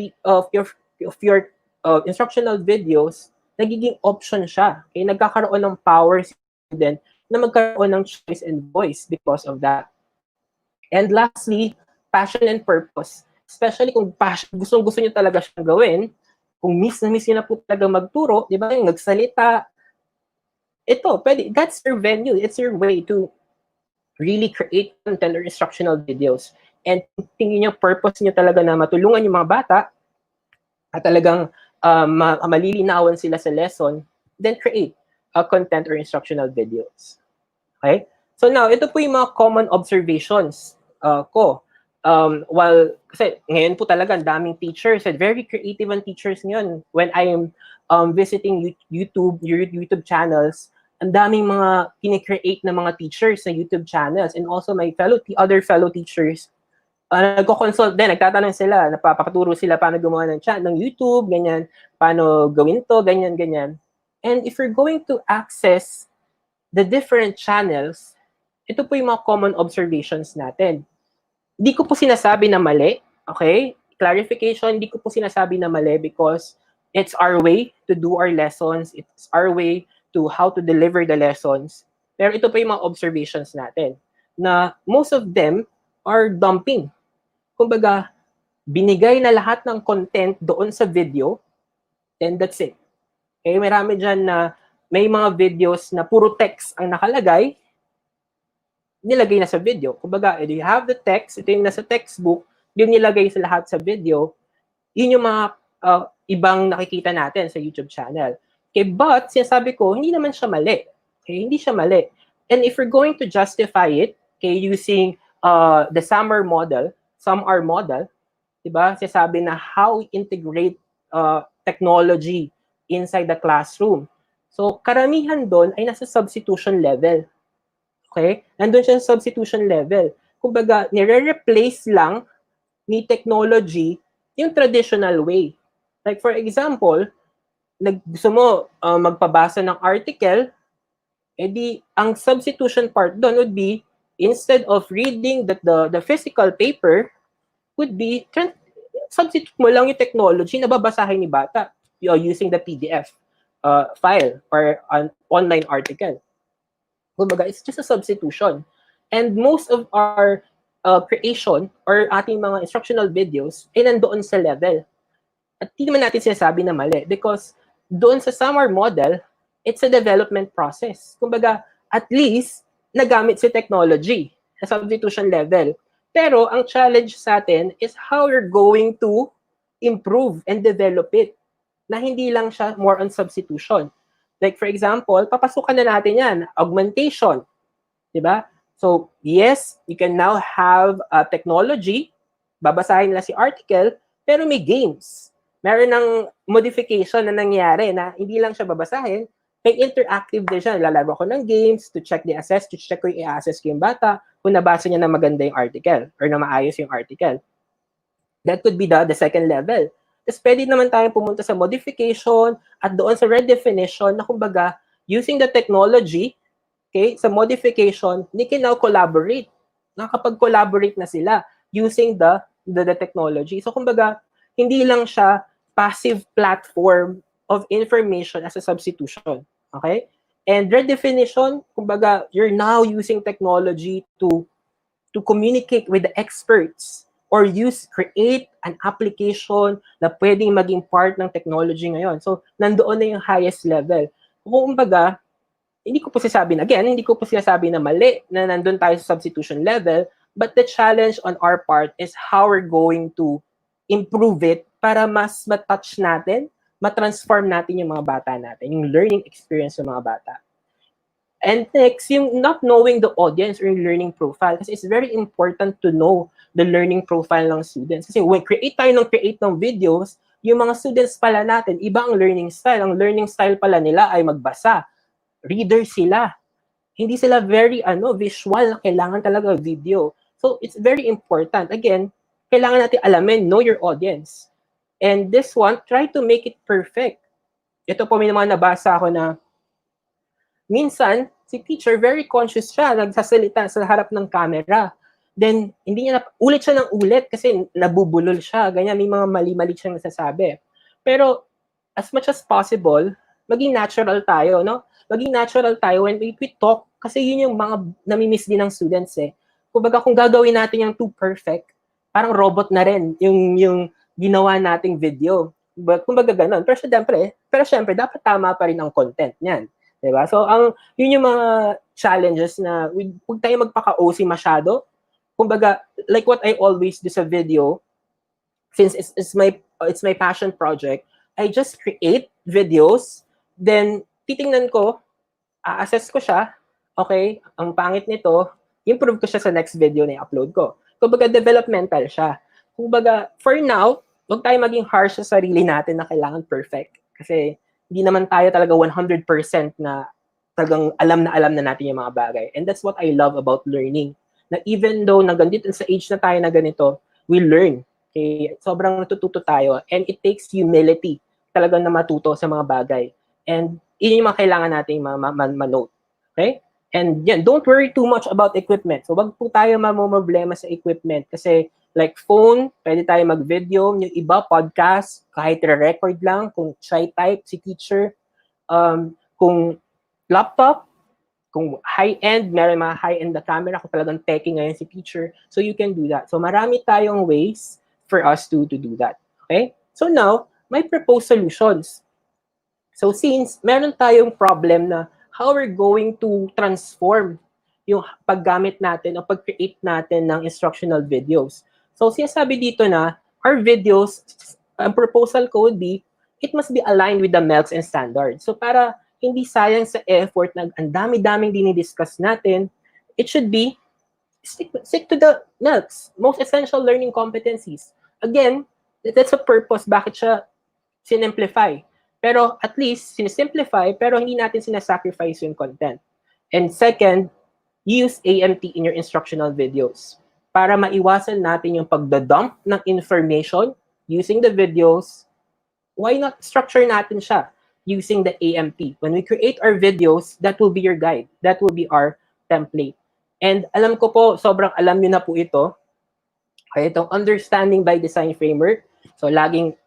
your instructional videos, nagiging option siya. Okay? Nagkakaroon ng power si student na magkaroon ng choice and voice because of that. And lastly, passion and purpose. Especially kung gustong-gusto nyo talaga siyang gawin, kung miss nyo na po talaga magturo, di ba, yung nagsalita, ito, pwede, that's your venue, it's your way to really create content or instructional videos. And tingin nyo, purpose nyo talaga na matulungan yung mga bata at talagang malilinawan sila sa lesson, then create content or instructional videos. Okay? So now, ito po yung mga common observations ko. Kasi ngayon po talaga, daming teachers and very creative ang teachers ngayon. When I am visiting YouTube channels, ang daming mga kine-create na mga teachers na YouTube channels and also my other fellow teachers, nagko-consult din, nagtatanong sila, napapaturo sila paano gumawa ng YouTube, ganyan, paano gawin to, ganyan. And if you're going to access the different channels, ito po yung mga common observations natin. Hindi ko po sinasabi na mali, okay? Clarification, hindi ko po sinasabi na mali because it's our way to do our lessons. It's our way to how to deliver the lessons. Pero ito po yung mga observations natin na most of them are dumping. Kumbaga, binigay na lahat ng content doon sa video, and that's it. Okay, marami dyan na may mga videos na puro text ang nakalagay, nilagay na sa video. Kumbaga, you have the text, ito yung nasa textbook, yung nilagay sa lahat sa video, yun yung mga ibang nakikita natin sa YouTube channel. Okay, but sinasabi ko, hindi naman siya mali. Okay, hindi siya mali. And if we're going to justify it, okay, using the summer model, diba? Sinasabi na how we integrate technology inside the classroom. So, karamihan doon ay nasa substitution level. Okay? Nandun siya sa substitution level. Kumbaga, nire-replace lang ni technology yung traditional way. Like for example, gusto mo magpabasa ng article, edi ang substitution part doon would be, instead of reading the physical paper, would be substitute mo lang yung technology na babasahin ni bata using the PDF file or an online article. Kumbaga, it's just a substitution. And most of our creation or ating mga instructional videos ay nandoon sa level. At hindi naman natin sinasabi na mali because doon sa summer model, it's a development process. Kumbaga, at least, nagamit si technology sa substitution level. Pero ang challenge sa atin is how we're going to improve and develop it na hindi lang siya more on substitution. Like for example, papasukan na natin yan, augmentation. Diba? So, yes, you can now have technology, babasahin nila si article, pero may games. Meron ng modification na nangyari na hindi lang siya babasahin, may interactive din siya. Lalaro ko ng games to check the assess, to check ko yung i-assess ko yung bata kung nabasa niya na maganda yung article or na maayos yung article. That could be the second level. Tapos pwede naman tayong pumunta sa modification at doon sa redefinition na kumbaga, using the technology, okay, sa modification, they can now collaborate. Nakakapag-collaborate na sila using the technology. So kumbaga, hindi lang siya passive platform of information as a substitution. Okay? And redefinition, kumbaga, you're now using technology to communicate with the experts or create an application na pwedeng maging part ng technology ngayon. So, nandoon na yung highest level. Kumbaga, hindi ko po sinasabi na mali na nandun tayo sa substitution level, but the challenge on our part is how we're going to improve it para mas matouch natin, matransform natin yung mga bata natin, yung learning experience ng mga bata. And next, yung not knowing the audience or yung learning profile. Kasi it's very important to know the learning profile ng students. Kasi when create ng videos, yung mga students pala natin, iba ang learning style. Ang learning style pala nila ay magbasa. Reader sila. Hindi sila very visual. Kailangan talaga video. So, it's very important. Again, kailangan natin alamin, know your audience. And this one, try to make it perfect. Ito po may mga nabasa ako na minsan, si teacher, very conscious siya, nagsasalita sa harap ng camera. Then, hindi niya ulit siya ng ulit kasi nabubulol siya. Ganyan, may mga mali-mali siyang nasasabi. Pero, as much as possible, maging natural tayo, no? Maging natural tayo when we talk kasi yun yung mga namimiss din ng students eh. Kumbaga, kung gagawin natin yung too perfect, parang robot na rin yung ginawa nating video. Kumbaga ganun. Pero syempre, dapat tama pa rin ang content niyan. Diba? So, yun yung mga challenges na huwag tayo magpaka-OC masyado. Kumbaga, like what I always do sa video, since it's my passion project, I just create videos, then titingnan ko, assess ko siya, okay, ang pangit nito, improve ko siya sa next video na i-upload ko. Kumbaga, developmental siya. Kumbaga, for now, huwag tayo maging harsh sa sarili natin na kailangan perfect. Kasi, hindi naman tayo talaga 100% na talagang alam na natin yung mga bagay. And that's what I love about learning. Na even though nagandito sa age na tayo na ganito, we learn. Okay? Sobrang natututo tayo. And it takes humility talagang na matuto sa mga bagay. And yun yung mga kailangan natin ma-note. Okay? And yan, don't worry too much about equipment. So wag po tayo mamomroblema sa equipment kasi like phone, pwede tayo mag-video. Yung iba, podcast, kahit re-record lang, kung try type si teacher. Kung laptop, kung high-end, meron mga high-end na camera, kung talagang techie ngayon si teacher. So you can do that. So marami tayong ways for us to do that. Okay? So now, may proposed solutions. So since meron tayong problem na how we're going to transform yung paggamit natin o pag-create natin ng instructional videos. So sinasabi dito na our videos, ang proposal ko would be, it must be aligned with the MELCs and standards. So para hindi sayang sa effort na ang dami-daming dinidiscuss natin, it should be stick to the MELCs, most essential learning competencies. Again, that's a purpose bakit siya sinimplify. Pero at least, sinisimplify, pero hindi natin sinasacrifice yung content. And second, use AMT in your instructional videos para maiwasan natin yung pagdadump ng information using the videos. Why not structure natin siya using the AMT? When we create our videos, that will be your guide. That will be our template. And alam ko po, sobrang alam nyo na po ito. Kaya itong Understanding by Design Framework. So laging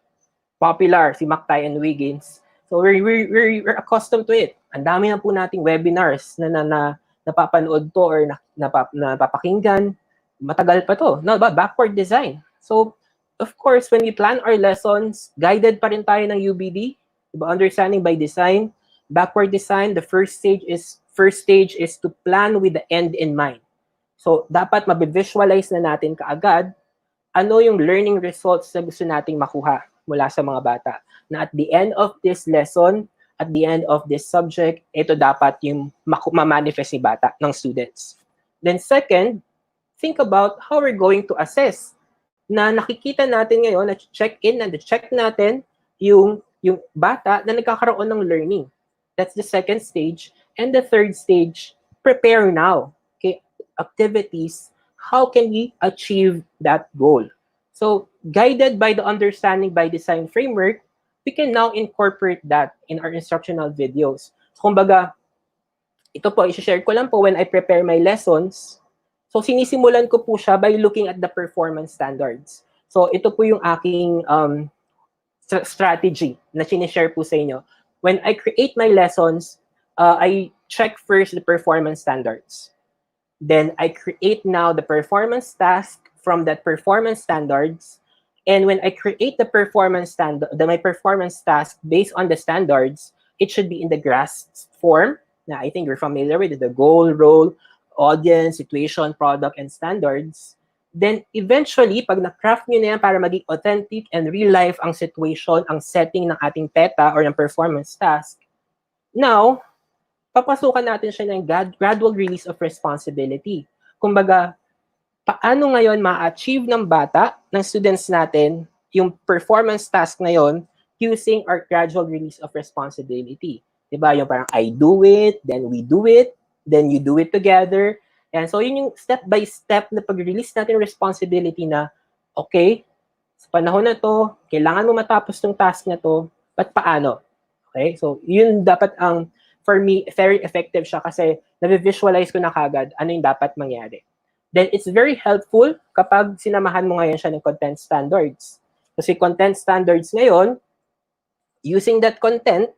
popular si McTighe and Wiggins. So we're accustomed to it. Ang dami na po nating webinars na napapanood to or napapakinggan. Matagal pa to. No, ba? Backward design. So, of course, when we plan our lessons, guided pa rin tayo ng UBD, diba? Understanding by design. Backward design, the first stage is to plan with the end in mind. So, dapat mabivisualize na natin kaagad ano yung learning results na gusto nating makuha mula sa mga bata. Na at the end of this lesson, at the end of this subject, ito dapat yung ma-manifest ni bata, ng students. Then second, think about how we're going to assess. Na nakikita natin ngayon, na check natin yung bata na nagkakaroon ng learning. That's the second stage. And the third stage, prepare now. Okay, activities, how can we achieve that goal? So, guided by the Understanding by Design framework, we can now incorporate that in our instructional videos. So, kumbaga, ito po, i-share ko lang po when I prepare my lessons. So, sinisimulan ko po siya by looking at the performance standards. So, ito po yung aking strategy na sinishare po sa inyo. When I create my lessons, I check first the performance standards. Then, I create now the performance task from that performance standards. And when I create the performance my performance task based on the standards, it should be in the GRASP form. Now, I think you're familiar with it, the goal, role, audience, situation, product, and standards. Then, eventually, pag na-craft nyo na yan para maging authentic and real-life ang situation, ang setting ng ating PETA or ng performance task, now, papasukan natin siya ng gradual release of responsibility. Kumbaga, paano ngayon ma-achieve ng bata, ng students natin, yung performance task na yon using our gradual release of responsibility. Diba? Yung parang I do it, then we do it, then you do it together. And so yun yung step-by-step na pag-release natin responsibility na, okay, sa panahon na to, kailangan mo matapos tong task na to, but paano? Okay? So yun dapat for me, very effective siya kasi na-visualize ko na kagad ano yung dapat mangyari. Then it's very helpful kapag sinamahan mo ngayon siya ng content standards. Kasi content standards ngayon, using that content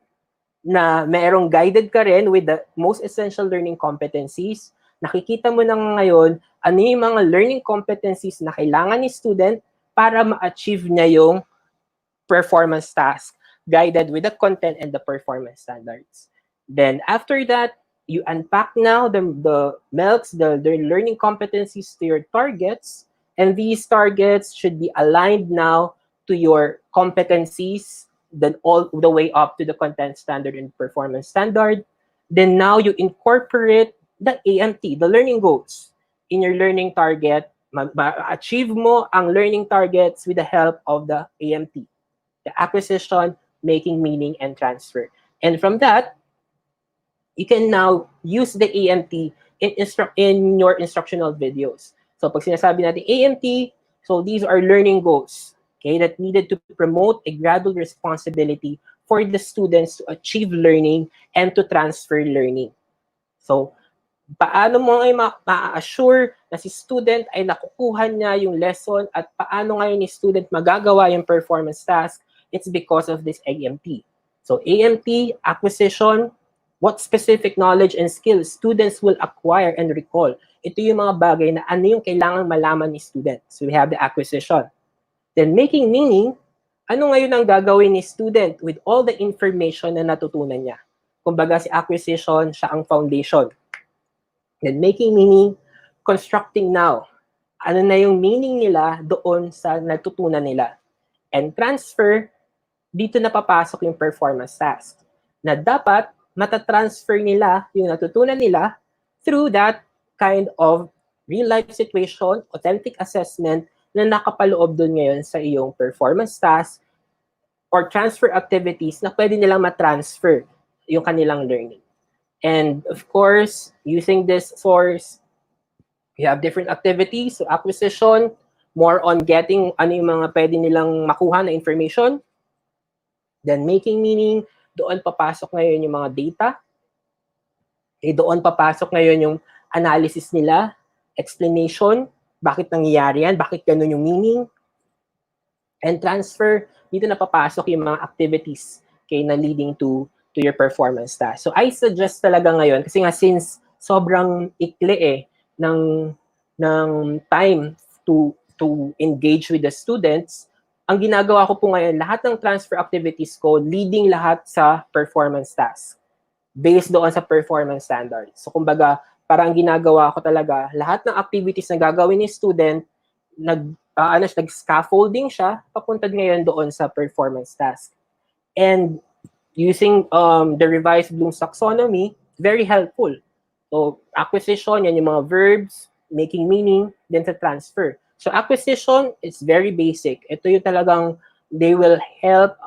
na merong guided ka rin with the most essential learning competencies, nakikita mo na ngayon ano yung mga learning competencies na kailangan ni student para ma-achieve niya yung performance task guided with the content and the performance standards. Then after that, you unpack now the MELCs, the learning competencies to your targets, and these targets should be aligned now to your competencies, then all the way up to the content standard and performance standard. Then now you incorporate the AMT, the learning goals, in your learning target. Ma-achieve mo ang learning targets with the help of the AMT, the acquisition, making, meaning, and transfer. And from that, you can now use the AMT in your instructional videos. So pag sinasabi natin AMT, so these are learning goals, okay, that needed to promote a gradual responsibility for the students to achieve learning and to transfer learning. So paano mo ngayon ma-assure na si student ay nakukuha niya yung lesson at paano ngayon ni student magagawa yung performance task? It's because of this AMT. So AMT, acquisition, what specific knowledge and skills students will acquire and recall. Ito yung mga bagay na ano yung kailangang malaman ni student. So we have the acquisition. Then making meaning, ano ngayon ang gagawin ni student with all the information na natutunan niya. Kumbaga si acquisition, siya ang foundation. Then making meaning, constructing now. ano na yung meaning nila doon sa natutunan nila. And transfer, dito na papasok yung performance task na dapat matatransfer nila yung natutunan nila through that kind of real-life situation, authentic assessment na nakapaloob doon ngayon sa iyong performance task or transfer activities na pwede nilang matransfer yung kanilang learning. And of course, using this source, we have different activities. So acquisition, more on getting ano yung mga pwede nilang makuha na information. Then making meaning, doon papasok ngayon yung mga data. Doon papasok ngayon yung analysis nila, explanation, bakit nangyayari yan, bakit ganun yung meaning. And transfer, dito na papasok yung mga activities na leading to your performance task. So I suggest talaga ngayon, kasi nga since sobrang ikli ng time to engage with the students, ang ginagawa ko po ngayon, lahat ng transfer activities ko, leading lahat sa performance task based doon sa performance standards. So kumbaga, parang ginagawa ko talaga, lahat ng activities na gagawin ni student, nag-scaffolding siya, papunta ngayon doon sa performance task. And using the revised Bloom's taxonomy, very helpful. So acquisition, yan yung mga verbs, making meaning, then sa transfer. So acquisition is very basic. Ito yung talagang they will help,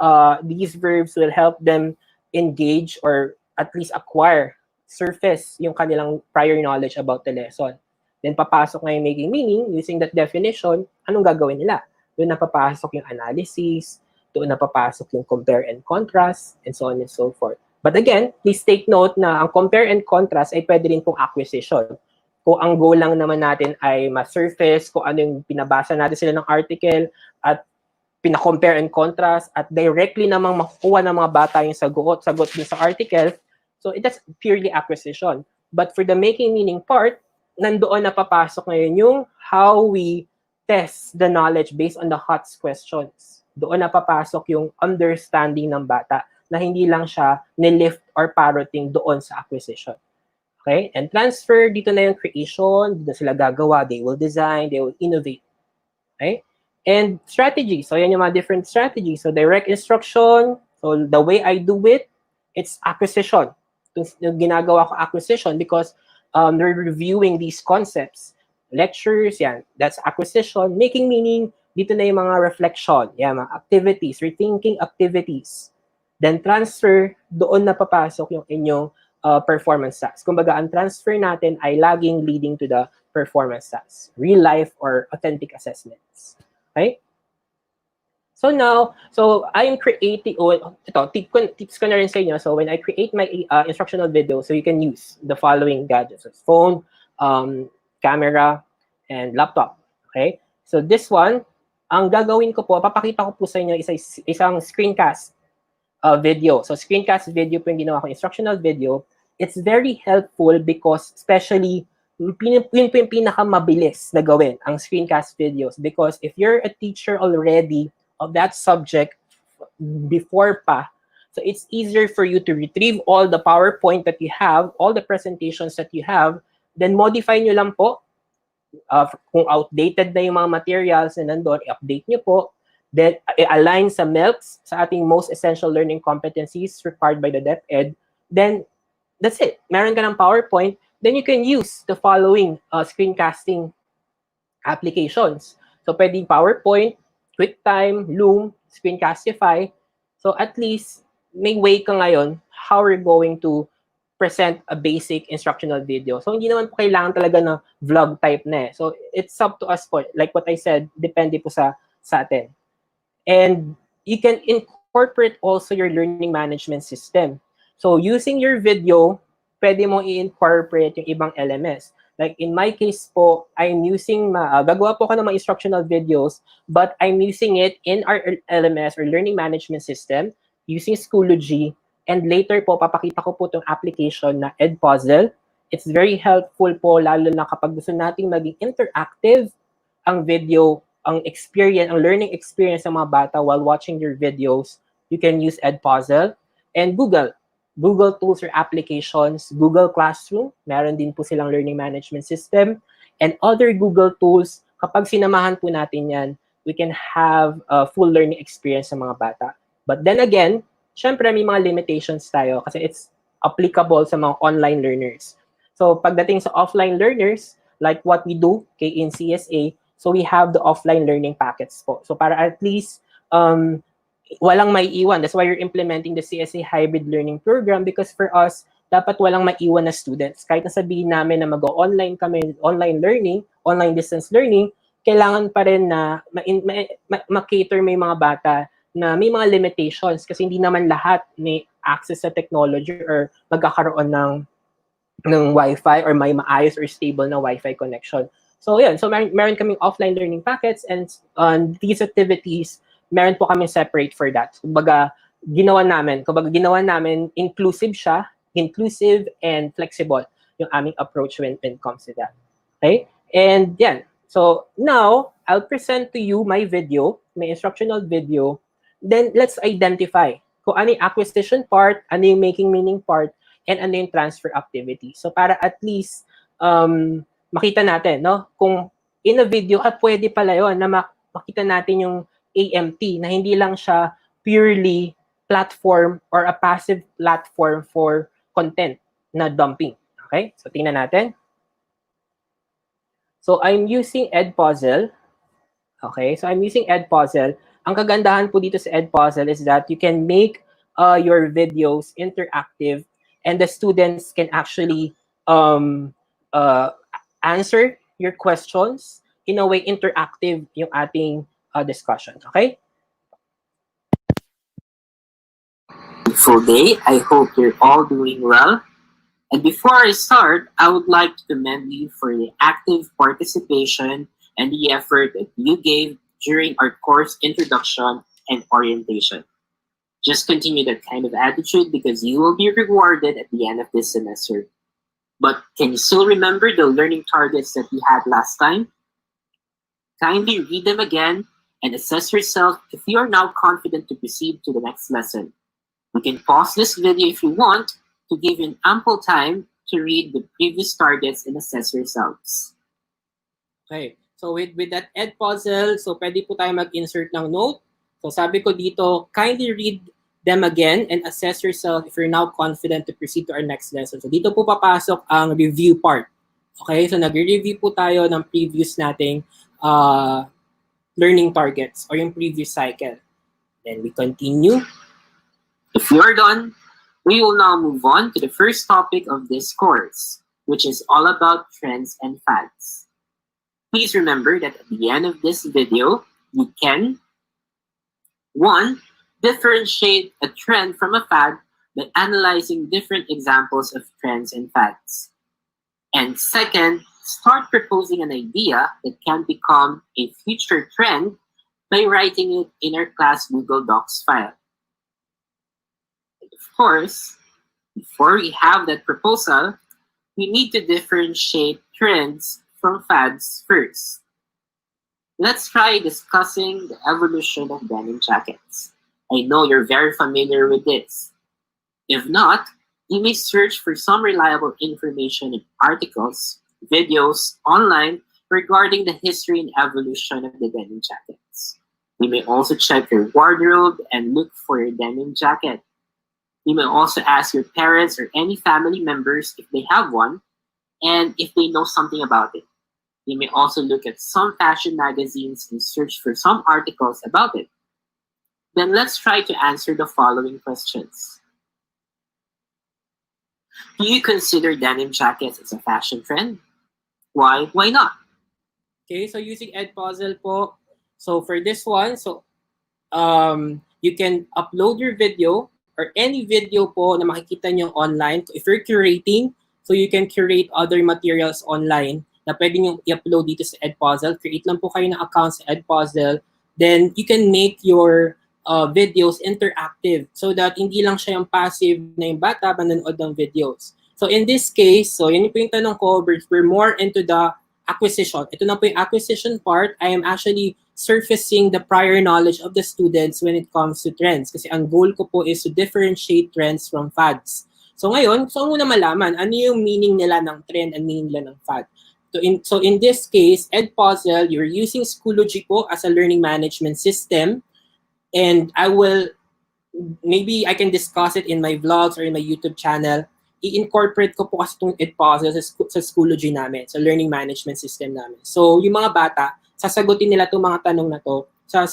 these verbs will help them engage or at least acquire, surface yung kanilang prior knowledge about the lesson. Then papasok na yung making meaning, using that definition, anong gagawin nila? Doon na papasok yung analysis, doon na papasok yung compare and contrast, and so on and so forth. But again, please take note na ang compare and contrast ay pwede rin pong acquisition. Kung ang goal lang naman natin ay ma-surface, kung ano yung pinabasa natin sila ng article, at pina-compare and contrast, at directly namang makukuha ng mga bata yung sagot din sa article, so that's purely acquisition. But for the making meaning part, nandoon na papasok ngayon yung how we test the knowledge based on the HOTS questions. Doon na papasok yung understanding ng bata na hindi lang siya nilift or parroting doon sa acquisition. Okay? And transfer, dito na yung creation, dito sila gagawa, they will design, they will innovate. Okay? And strategy, so yan yung mga different strategies. So direct instruction, so the way I do it, it's acquisition. Yung ginagawa ko acquisition because they're reviewing these concepts. Lectures, yan, that's acquisition. Making meaning, dito na yung mga reflection, yan, mga activities, rethinking activities. Then transfer, doon na papasok yung inyong performance tasks. Kumbaga, ang transfer natin ay laging leading to the performance tasks, real life or authentic assessments. Okay? So now, so I'm creating, tips ko na rin sa inyo. So when I create my instructional video, so you can use the following gadgets. So phone, camera, and laptop. Okay? So this one, ang gagawin ko po, papakita ko po sa inyo isang screencast video. So screencast video po yung ginawa ko, instructional video. It's very helpful because especially, yun po yung pinakamabilis na gawin, ang screencast videos. Because if you're a teacher already of that subject before pa, so it's easier for you to retrieve all the PowerPoint that you have, all the presentations that you have, then modify nyo lang po. Kung outdated na yung mga materials na nandun, i-update nyo po. Then, i-align sa MELCs, sa ating most essential learning competencies required by the DepEd. Then, that's it. Meron ka ng PowerPoint, then you can use the following screencasting applications. So, pwedeng PowerPoint, QuickTime, Loom, Screencastify. So, at least, may way ka ngayon how we're going to present a basic instructional video. So, hindi naman po kailangan talaga na vlog type na eh. So, it's up to us po. Like what I said, depende po sa atin. And you can incorporate also your learning management system. So, using your video, pwede mo i-incorporate yung ibang LMS. Like in my case po, I'm using, gagawa po ko ng mga instructional videos, but I'm using it in our LMS or learning management system using Schoology. And later po, papakita ko po itong application na Edpuzzle. It's very helpful po, lalo na kapag gusto nating maging interactive ang video, ang experience, ang learning experience ng mga bata while watching your videos. You can use Edpuzzle and Google tools or applications, Google Classroom, meron din po silang learning management system, and other Google tools kapag sinamahan po natin yan, we can have a full learning experience sa mga bata. But then again, syempre may mga limitations tayo kasi it's applicable sa mga online learners. So pagdating sa offline learners, like what we do in CSA, so we have the offline learning packets po. So para at least walang maiiwan. That's why you're implementing the CSA hybrid learning program, because for us, dapat walang maiiwan na students. Kahit nasabihin namin na mag-online kami, online learning, online distance learning, kailangan pa rin na ma-cater may mga bata na may mga limitations kasi hindi naman lahat may access sa technology or magkakaroon ng Wi-Fi or may maayos or stable na Wi-Fi connection. So yun, so meron kaming offline learning packets, and these activities, meron po kami separate for that. Kumbaga, ginawa namin inclusive siya, inclusive and flexible yung aming approach when it comes to that. Okay? And yan. So now, I'll present to you my video, my instructional video. Then let's identify kung ano yung acquisition part, ano yung making meaning part, and ano yung transfer activity. So para at least makita natin, no? Kung in a video, pwede pala yun na makita natin yung AMT na hindi lang siya purely platform or a passive platform for content na dumping. Okay? So tingnan natin. So I'm using Edpuzzle. Okay? So I'm using Edpuzzle. Ang kagandahan po dito sa Edpuzzle is that you can make your videos interactive, and the students can actually answer your questions in a way interactive yung ating discussion. Okay? Full day. I hope you're all doing well. And before I start, I would like to commend you for the active participation and the effort that you gave during our course introduction and orientation. Just continue that kind of attitude because you will be rewarded at the end of this semester. But can you still remember the learning targets that we had last time? Kindly read them again and assess yourself if you are now confident to proceed to the next lesson. You can pause this video if you want to give you ample time to read the previous targets and assess yourselves. Okay. So with that Edpuzzle, so pwede po tayo mag-insert ng note. So sabi ko dito, kindly read them again and assess yourself if you're now confident to proceed to our next lesson. So dito po papasok ang review part. Okay? So nag-review po tayo ng previous nating learning targets or yung previous cycle. Then we continue. If you're done, we will now move on to the first topic of this course, which is all about trends and fads. Please remember that at the end of this video, you can 1. Differentiate a trend from a fad by analyzing different examples of trends and fads. And 2nd, start proposing an idea that can become a future trend by writing it in our class Google Docs file. And of course, before we have that proposal, we need to differentiate trends from fads first. Let's try discussing the evolution of denim jackets. I know you're very familiar with this. If not, you may search for some reliable information in articles, videos, online regarding the history and evolution of the denim jackets. You may also check your wardrobe and look for your denim jacket. You may also ask your parents or any family members if they have one and if they know something about it. You may also look at some fashion magazines and search for some articles about it. Then let's try to answer the following questions. Do you consider denim jackets as a fashion trend? Why? Why not? Okay, so using Edpuzzle po. So for this one, so you can upload your video or any video po na makikita nyo online. If you're curating, so you can curate other materials online na pwede nyo i-upload dito sa Edpuzzle. Create lang po kayo ng account sa Edpuzzle. Then you can make your videos interactive so that hindi lang siya yung passive na yung bata manonood ng videos. So in this case, so yun po yung tanong ko, we're more into the acquisition. Ito na po yung acquisition part. I am actually surfacing the prior knowledge of the students when it comes to trends. Kasi ang goal ko po is to differentiate trends from fads. So ngayon, gusto ko muna malaman ano yung meaning nila ng trend and meaning nila ng fad. So in this case, Edpuzzle, you're using Schoology po as a learning management system, and maybe I can discuss it in my vlogs or in my YouTube channel. I-incorporate ko po kasi itong Edpuzzle sa Schoology namin, sa learning management system namin. So yung mga bata, sasagutin nila itong mga tanong na to sa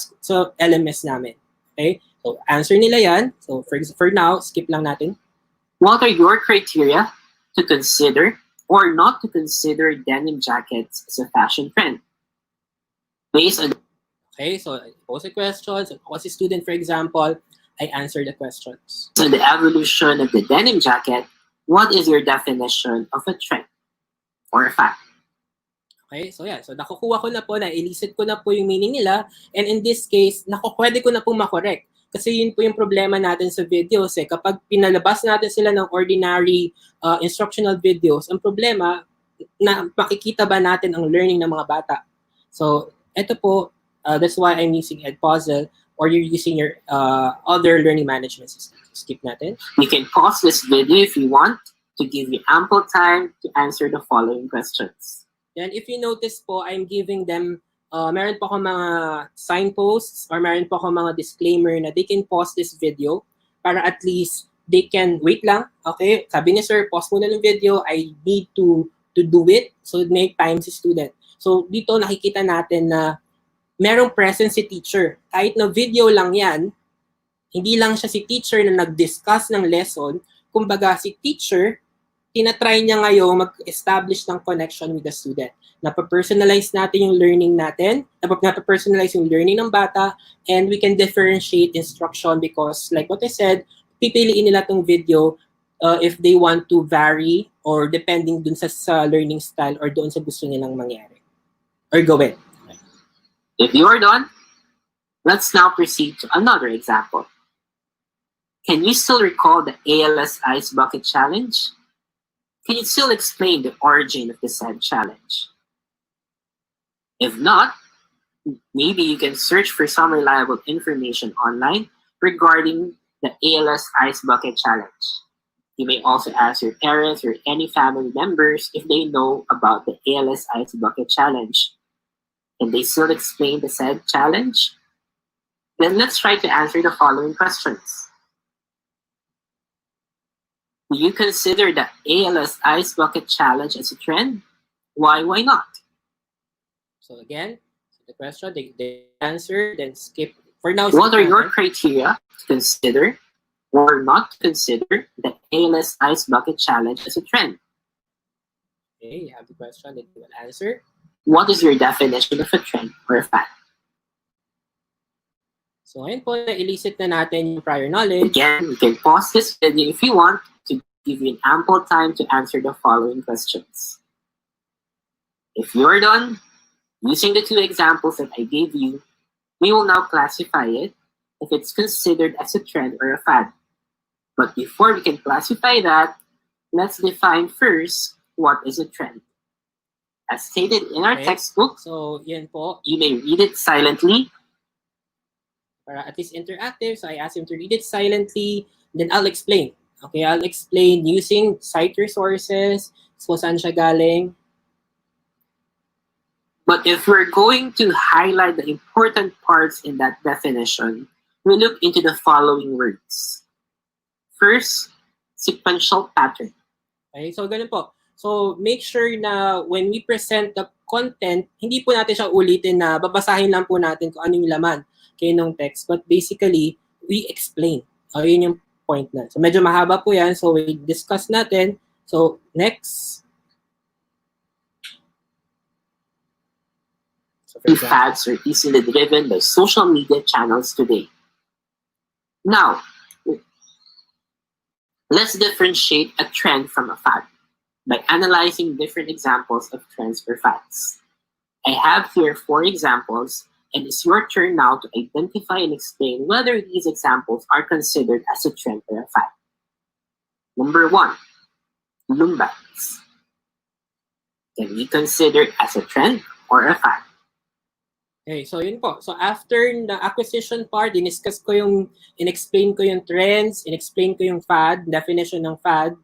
LMS namin. Okay? So answer nila yan. So for now, skip lang natin. What are your criteria to consider or not to consider denim jackets as a fashion trend? Based on Okay, so I pose a question. So ako si student, for example, I answer the questions. the evolution of the denim jacket, what is your definition of a trend or a fact? Okay, so yeah. So nakukuha ko na po, na-elicit ko na po yung meaning nila. And in this case, pwede ko na po makorek. Kasi yun po yung problema natin sa videos. Kapag pinalabas natin sila ng ordinary instructional videos, ang problema, na makikita ba natin ang learning ng mga bata? So ito po, that's why I'm using Edpuzzle, or you're using your other learning management system. So skip natin. You can pause this video if you want to give you ample time to answer the following questions. Then if you notice po, I'm giving them, meron po ako mga signposts or meron po ako mga disclaimer na they can pause this video para at least they can, wait lang, okay? Sabi ni sir, pause muna ng video, I need to do it, so make time si student. So dito nakikita natin na merong presence si teacher. Kahit na video lang yan, hindi lang siya si teacher na nag-discuss ng lesson, kumbaga si teacher, tinatry niya ngayon mag-establish ng connection with the student. Napa-personalize natin yung learning natin, napa-personalize yung learning ng bata, and we can differentiate instruction because like what I said, pipiliin nila tong video if they want to vary or depending dun sa learning style or doon sa gusto nilang mangyari or gawin. If you are done, let's now proceed to another example. Can you still recall the ALS Ice Bucket Challenge? Can you still explain the origin of the said challenge? If not, maybe you can search for some reliable information online regarding the ALS Ice Bucket Challenge. You may also ask your parents or any family members if they know about the ALS Ice Bucket Challenge. Can they still explain the said challenge? Then let's try to answer the following questions. Do you consider the ALS Ice Bucket Challenge as a trend? Why not? So again, the question, they answer, then skip. For now, What are your natin. criteria to consider or not to consider the ALS Ice Bucket Challenge as a trend? Okay, you have the question, then you will answer. What is your definition of a trend or a fact? So ngayon po, na-elicit na natin yung prior knowledge. Again, you can pause this video if you want to give you an ample time to answer the following questions. If you are done, using the two examples that I gave you, we will now classify it if it's considered as a trend or a fad. But before we can classify that, let's define first what is a trend. As stated in our Okay. textbook, So yan po, you may read it silently. para at least interactive. So I asked him to read it silently, then I'll explain. Okay, I'll explain using cite resources, so saan siya galing. But if we're going to highlight the important parts in that definition, we look into the following words. First, sequential pattern. Okay, so ganun po. So make sure na when we present the content, hindi po natin siya ulitin na babasahin lang po natin kung ano yung laman kayo ng text. But basically, we explain. Yun yung point na. So medyo mahaba po yan. So we discuss natin. So next. So for example, Fads are easily driven by social media channels today. Now, let's differentiate a trend from a fad by analyzing different examples of trends or fads. I have here 4 examples, and it's your turn now to identify and explain whether these examples are considered as a trend or a fad. Number 1, Lumbags. Can we consider it as a trend or a fad? okay, so yun po. So after the acquisition part, in-explain ko yung trends, in-explain ko yung fad, definition ng fad.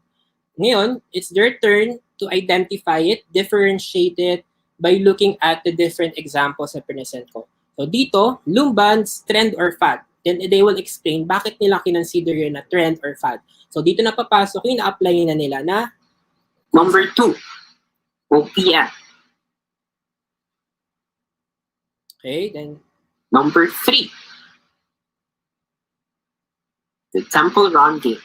Ngayon, it's their turn to identify it, differentiate it by looking at the different examples na present ko. So dito, lumbands, trend or fad. Then they will explain bakit nila kinonsider yun na trend or fad. So dito na papasok yung na-apply na nila na Number 2, OPM. okay, then Number 3, the Temple Run game.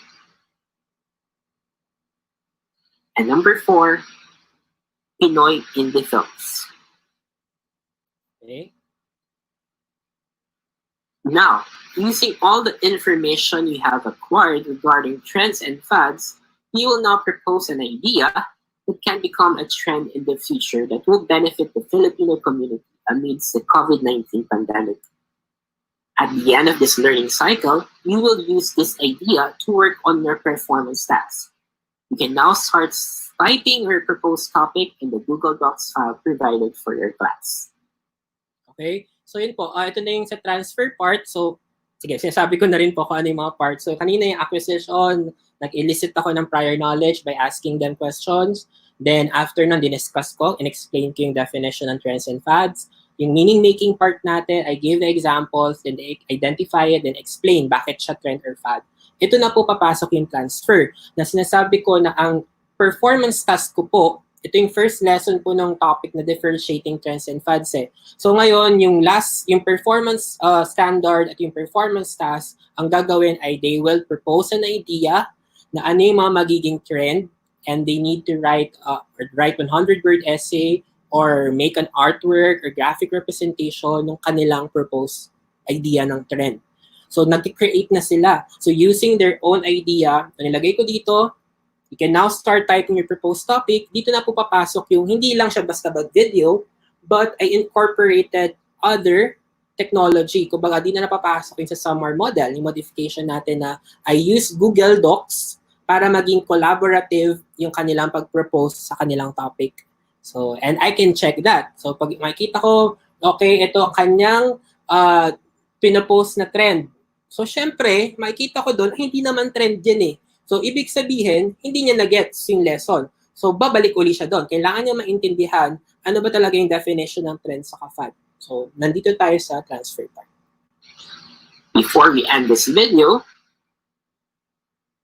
And number 4, Pinoy indie films. okay. Now, using all the information you have acquired regarding trends and fads, you will now propose an idea that can become a trend in the future that will benefit the Filipino community amidst the COVID-19 pandemic. At the end of this learning cycle, you will use this idea to work on your performance task. You can now start typing your proposed topic in the Google Docs file provided for your class. Okay? So yun po, ito na yung sa transfer part. So, sige, sinasabi ko na rin po kung ano yung mga parts. So kanina yung acquisition, nag-elicit ako ng prior knowledge by asking them questions. Then after nun, diniscuss ko and explain ko yung definition ng trends and fads. Yung meaning-making part natin, I gave the examples, then they identify it, then explain bakit siya trend or fad. Ito na po papasok yung transfer. Na sinasabi ko na ang performance task ko po, ito yung first lesson po ng topic na differentiating trends and fads eh. So ngayon, yung performance standard at yung performance task, ang gagawin ay they will propose an idea na ano yung mga magiging trend and they need to write 100-word essay or make an artwork or graphic representation ng kanilang proposed idea ng trend. So nag-create na sila. So using their own idea, nilagay ko dito, you can now start typing your proposed topic. Dito na po papasok yung hindi lang siya basta video, but I incorporated other technology. Kumbaga, di na napapasok yung sa Summer model, yung modification natin na I use Google Docs para maging collaborative yung kanilang pag-propose sa kanilang topic. So, and I can check that. So, pag makikita ko, okay, ito kanyang pinopost na trend. So, syempre, makikita ko doon, hindi naman trend yan eh. So, ibig sabihin, hindi niya na-gets yung lesson. So, babalik uli siya doon. Kailangan niya maintindihan ano ba talaga yung definition ng trend sa fad. So, nandito tayo sa transfer part. Before we end this video,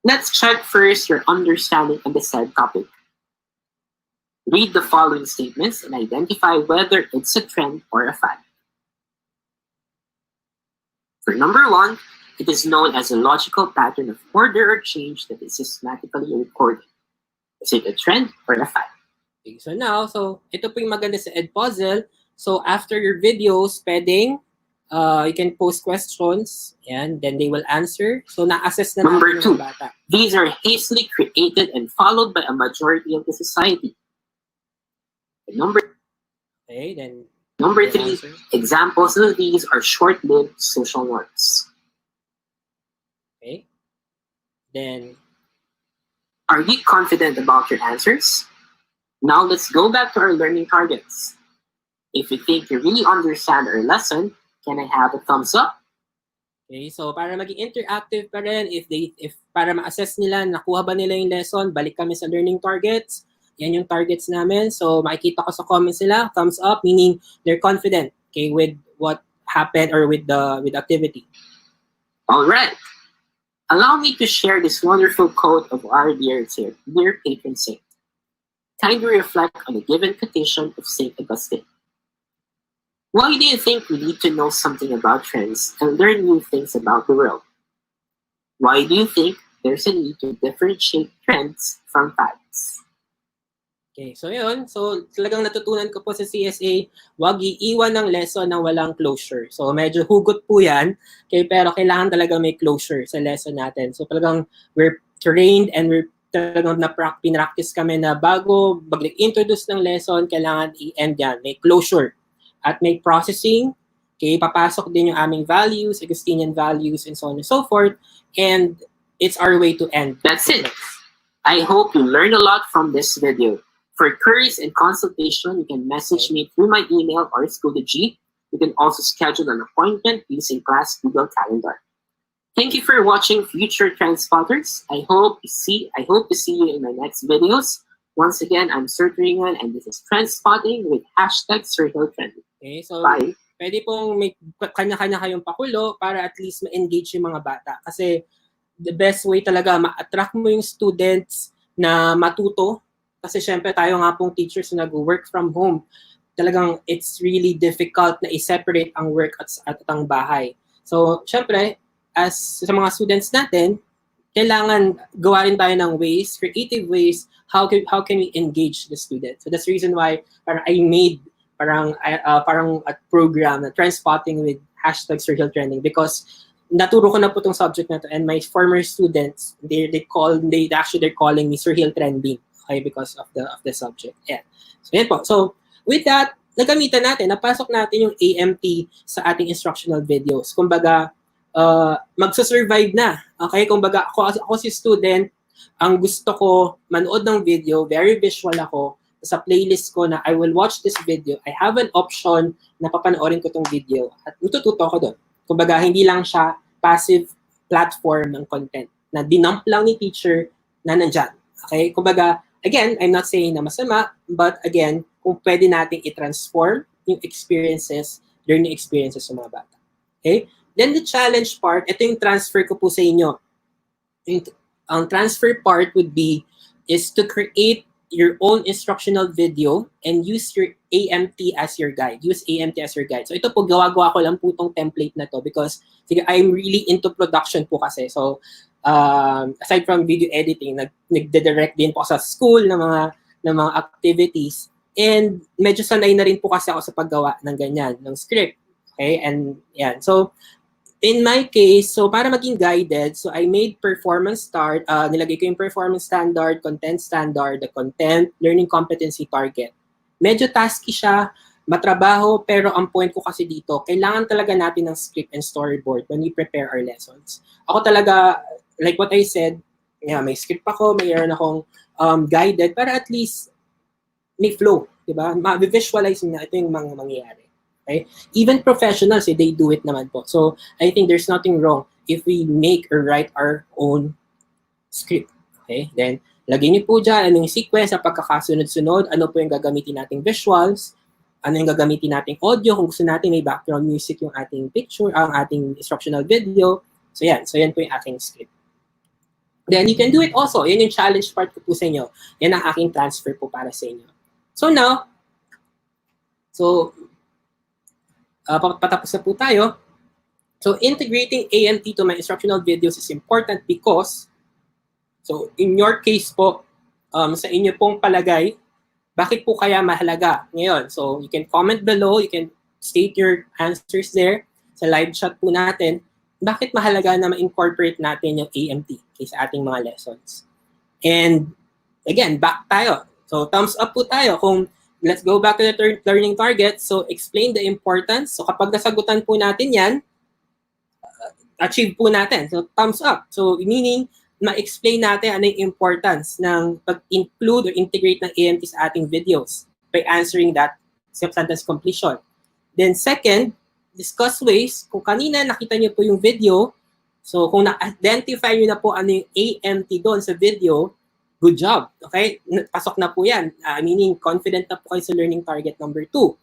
let's check first your understanding of the said topic. Read the following statements and identify whether it's a trend or a fad. For number 1, it is known as a logical pattern of order or change that is systematically recorded. Is it a trend or a fad? Okay, so now, ito po yung maganda sa Edpuzzle. So after your videos, pwedeng you can post questions and then they will answer. So na-assess na Number natin 2, yung bata. these are hastily created and followed by a majority of the society. And number Okay, then 3, answer. examples of these are short-lived social norms. Okay. Then, Are you confident about your answers? Now let's go back to our learning targets. If you think you really understand our lesson, can I have a thumbs up? okay, so para maging interactive pa rin, if para ma-assess nila, nakuha ba nila yung lesson, balik kami sa learning targets. Yan yung targets namin. So makikita ko sa comments nila, thumbs up, meaning they're confident, okay, with what happened or with the activity. All right. Allow me to share this wonderful quote of our dear patron saint. Kindly reflect on the given quotation of St. Augustine. Why do you think we need to know something about trends and learn new things about the world? Why do you think there's a need to differentiate trends from fads? Okay, so yun. So talagang natutunan ko po sa CSA, wag iiwan ng lesson na walang closure. So medyo hugot po yan, okay, pero kailangan talaga may closure sa lesson natin. So talagang we're trained and we're talagang pinractice kami na bago mag-introduce ng lesson, kailangan i-end yan. May closure at may processing. Okay, papasok din yung aming values, Augustinian values, and so on and so forth. And it's our way to end. That's it. I hope you learned a lot from this video. For queries and consultation, you can message me through my email or Schoology. You can also schedule an appointment using class Google Calendar. Thank you for watching Future Trend Spotters. I hope to see you in my next videos Once again, I'm Sir Turingan, and this is Trend Spotting with #CircleTrending. Okay, so Bye! pwede pong may kanya-kanya kayong pakulo para at least ma-engage yung mga bata. Kasi the best way talaga ma-attract mo yung students na matuto. Kasi syempre tayo nga pong teachers na nag-work from home. Talagang it's really difficult na i-separate ang work at ang bahay. So syempre, as sa mga students natin, kailangan gawa rin tayo ng ways, creative ways, how can we engage the student. So that's the reason why parang I made parang a program na Trend Spotting with #CircleTrending, because naturo ko na po tong subject na to, and my former students, they're calling me Sir Hill Trending, okay, because of the subject. Yeah. So yan po. So with that, nagamitan natin, napasok natin yung AMT sa ating instructional videos. Kumbaga, magsa-survive na. Okay? Kumbaga, ako si student, ang gusto ko manood ng video, very visual ako, sa playlist ko na I will watch this video. I have an option na papanoorin ko tong video at matututo ako doon. Kumbaga, hindi lang siya passive platform ng content na dinump lang ni teacher na nandyan. Okay? Kumbaga, again, I'm not saying na masama, but again, kung pwede nating i-transform yung experiences, learning experiences sa mga bata. Okay? Then the challenge part, ito yung transfer ko po sa inyo. Ang transfer part would be is to create your own instructional video and use your AMT as your guide. Use AMT as your guide. So ito po, gawa-gawa ko lang po itong template na to because sige, I'm really into production po kasi. So aside from video editing, nagde-direct din po sa school ng mga activities. And medyo sanay na rin po kasi ako sa paggawa ng ganyan, ng script. Okay? And yan. So in my case, so para maging guided, so I made performance start, nilagay ko yung performance standard, the content, learning competency target. Medyo tasky siya, matrabaho, pero ang point ko kasi dito, kailangan talaga natin ng script and storyboard when we prepare our lessons. Ako talaga, like what I said, yeah, may script ako, mayroon akong guided, para at least may flow, di ba? Ma-visualize na ito yung mga mangyayari. Okay? Even professionals, they do it naman po. So, I think there's nothing wrong if we make or write our own script. Okay? Then, lagyan niyo po dyan, ano yung sequence, sa pagkakasunod-sunod, ano po yung gagamitin nating visuals, ano yung gagamitin nating audio, kung gusto natin may background music yung ating picture, ang ating instructional video. So, yan. So, yan po yung aking script. Then, you can do it also. Yan yung challenge part ko po sa inyo. Yan ang aking transfer po para sa inyo. So, now, patapos na po tayo. So, integrating AMT to my instructional videos is important because, so, in your case po, sa inyo pong palagay, bakit po kaya mahalaga ngayon? So, you can comment below, you can state your answers there sa live chat po natin. Bakit mahalaga na ma-incorporate natin yung AMT sa ating mga lessons? And, again, back tayo. So, thumbs up po tayo kung let's go back to the learning target. So, explain the importance. So, kapag nasagutan po natin yan, achieve po natin. So, thumbs up. So, meaning, ma-explain natin ano yung importance ng pag-include or integrate ng AMT sa ating videos by answering that sentence completion. Then, second, discuss ways. Kung kanina nakita niyo po yung video, so kung na-identify niyo na po ano yung AMT doon sa video, good job. Okay? Pasok na po yan. Meaning, confident na po kayo sa learning target number 2.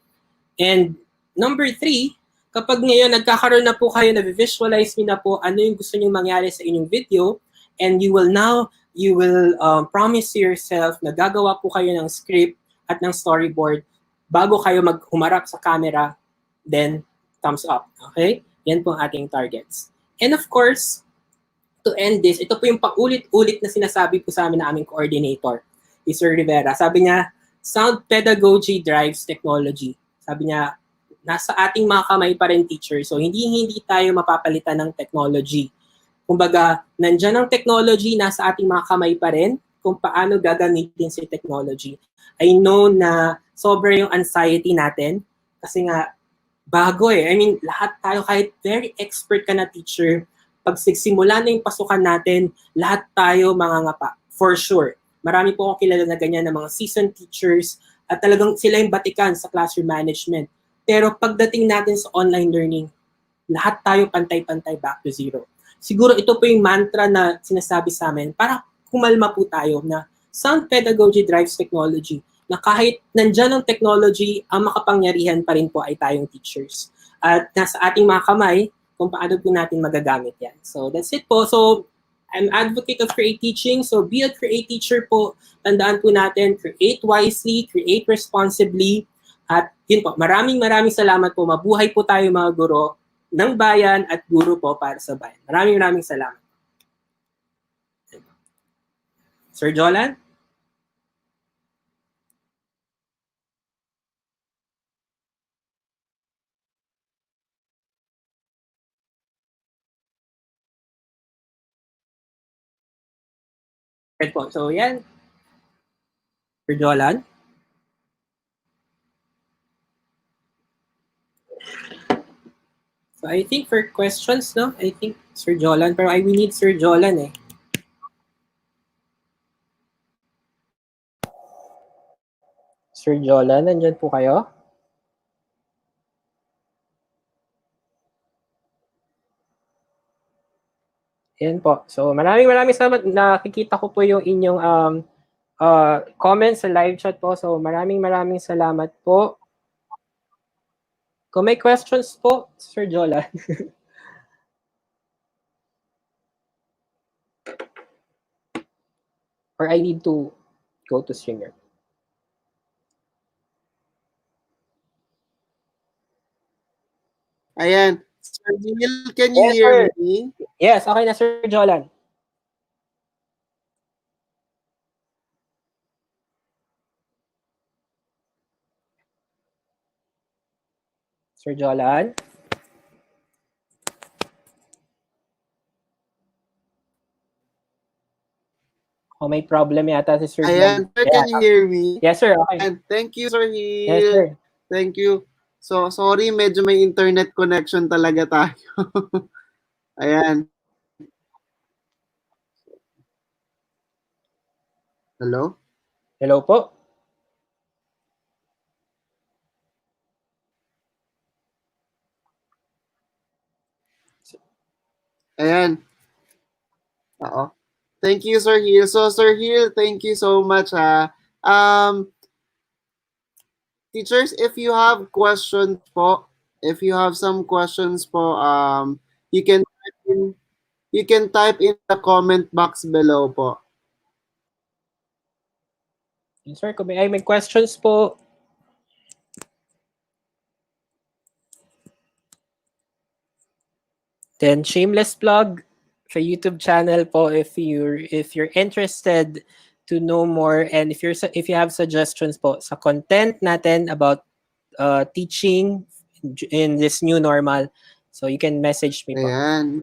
And number 3, kapag ngayon nagkakaroon na po kayo, na-visualize niyo na po ano yung gusto niyo mangyari sa inyong video, and you will promise to yourself na gagawa po kayo ng script at ng storyboard bago kayo humarap sa camera, then thumbs up. Okay? Yan po ang ating targets. And of course, to end this, ito po yung paulit-ulit na sinasabi po sa amin na aming coordinator, Sir Rivera. Sabi niya, sound pedagogy drives technology. Sabi niya, nasa ating mga kamay pa rin, teacher. So, hindi tayo mapapalitan ng technology. Kumbaga, nandyan ang technology, nasa ating mga kamay pa rin kung paano gagamitin si technology. I know na sobra yung anxiety natin kasi nga, bago eh. I mean, lahat tayo, kahit very expert ka na teacher, pag sigsimula na yung pasukan natin, lahat tayo mangangapa. For sure. Marami po akong kilala na ganyan ng mga seasoned teachers at talagang sila yung batikan sa classroom management. Pero pagdating natin sa online learning, lahat tayo pantay-pantay back to zero. Siguro ito po yung mantra na sinasabi sa amin para kumalma po tayo na sound pedagogy drives technology. Na kahit nandyan ang technology, ang makapangyarihan pa rin po ay tayong teachers. At nasa ating mga kamay kung paano po natin magagamit yan. So that's it po. So I'm advocate of create teaching. So be a create teacher po. Tandaan po natin, create wisely, create responsibly. At yun po, maraming salamat po. Mabuhay po tayo mga guro ng bayan at guro po para sa bayan. Maraming salamat. Sir Jolan? Right po. So yan. Sir Jolan? So I think for questions, no? I think Sir Jolan, pero we need Sir Jolan eh. Sir Jolan, nandyan po kayo? Yan po. So maraming salamat. Nakikita ko po yung inyong comments sa live chat po. So maraming salamat po. Kung may questions po, Sir Jolan. Or I need to go to Stringer. Ayan. Sir Gil, can you Yes, hear sir. me? Yes, okay na Sir Jolan. Sir Jolan? Oh, may problem yata si Sir Ayan. Jolan. Sir, can you hear me? Yes, sir. Okay. And thank you, Sir Gil. Yes, sir. Thank you. So, sorry, medyo may internet connection talaga tayo. Ayan. Hello? Hello po. Ayan. Oo. Thank you, Sir Gil. So, Sir Gil, thank you so much, ha. Teachers, if you have questions po, if you have some questions po, you can type in the comment box below po. Yes, sir. Kung may questions po. Then shameless plug sa YouTube channel po if you're interested to know more and if you have suggestions po sa content natin about teaching in this new normal. So you can message me po. Ayan.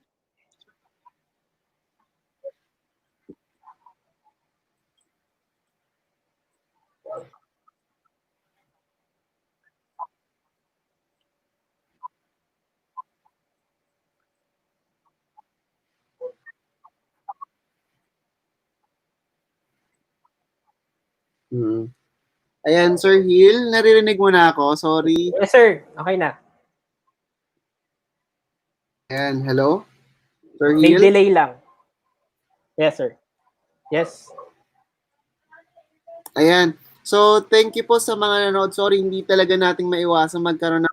Ayan, Sir Gil, naririnig mo na ako. Sorry. Yes, sir. Okay na. Ayan, hello? Sir May Gil? delay lang. Yes, sir. Yes. Ayan. So, thank you po sa mga nanood. Sorry, hindi talaga nating maiwasan magkaroon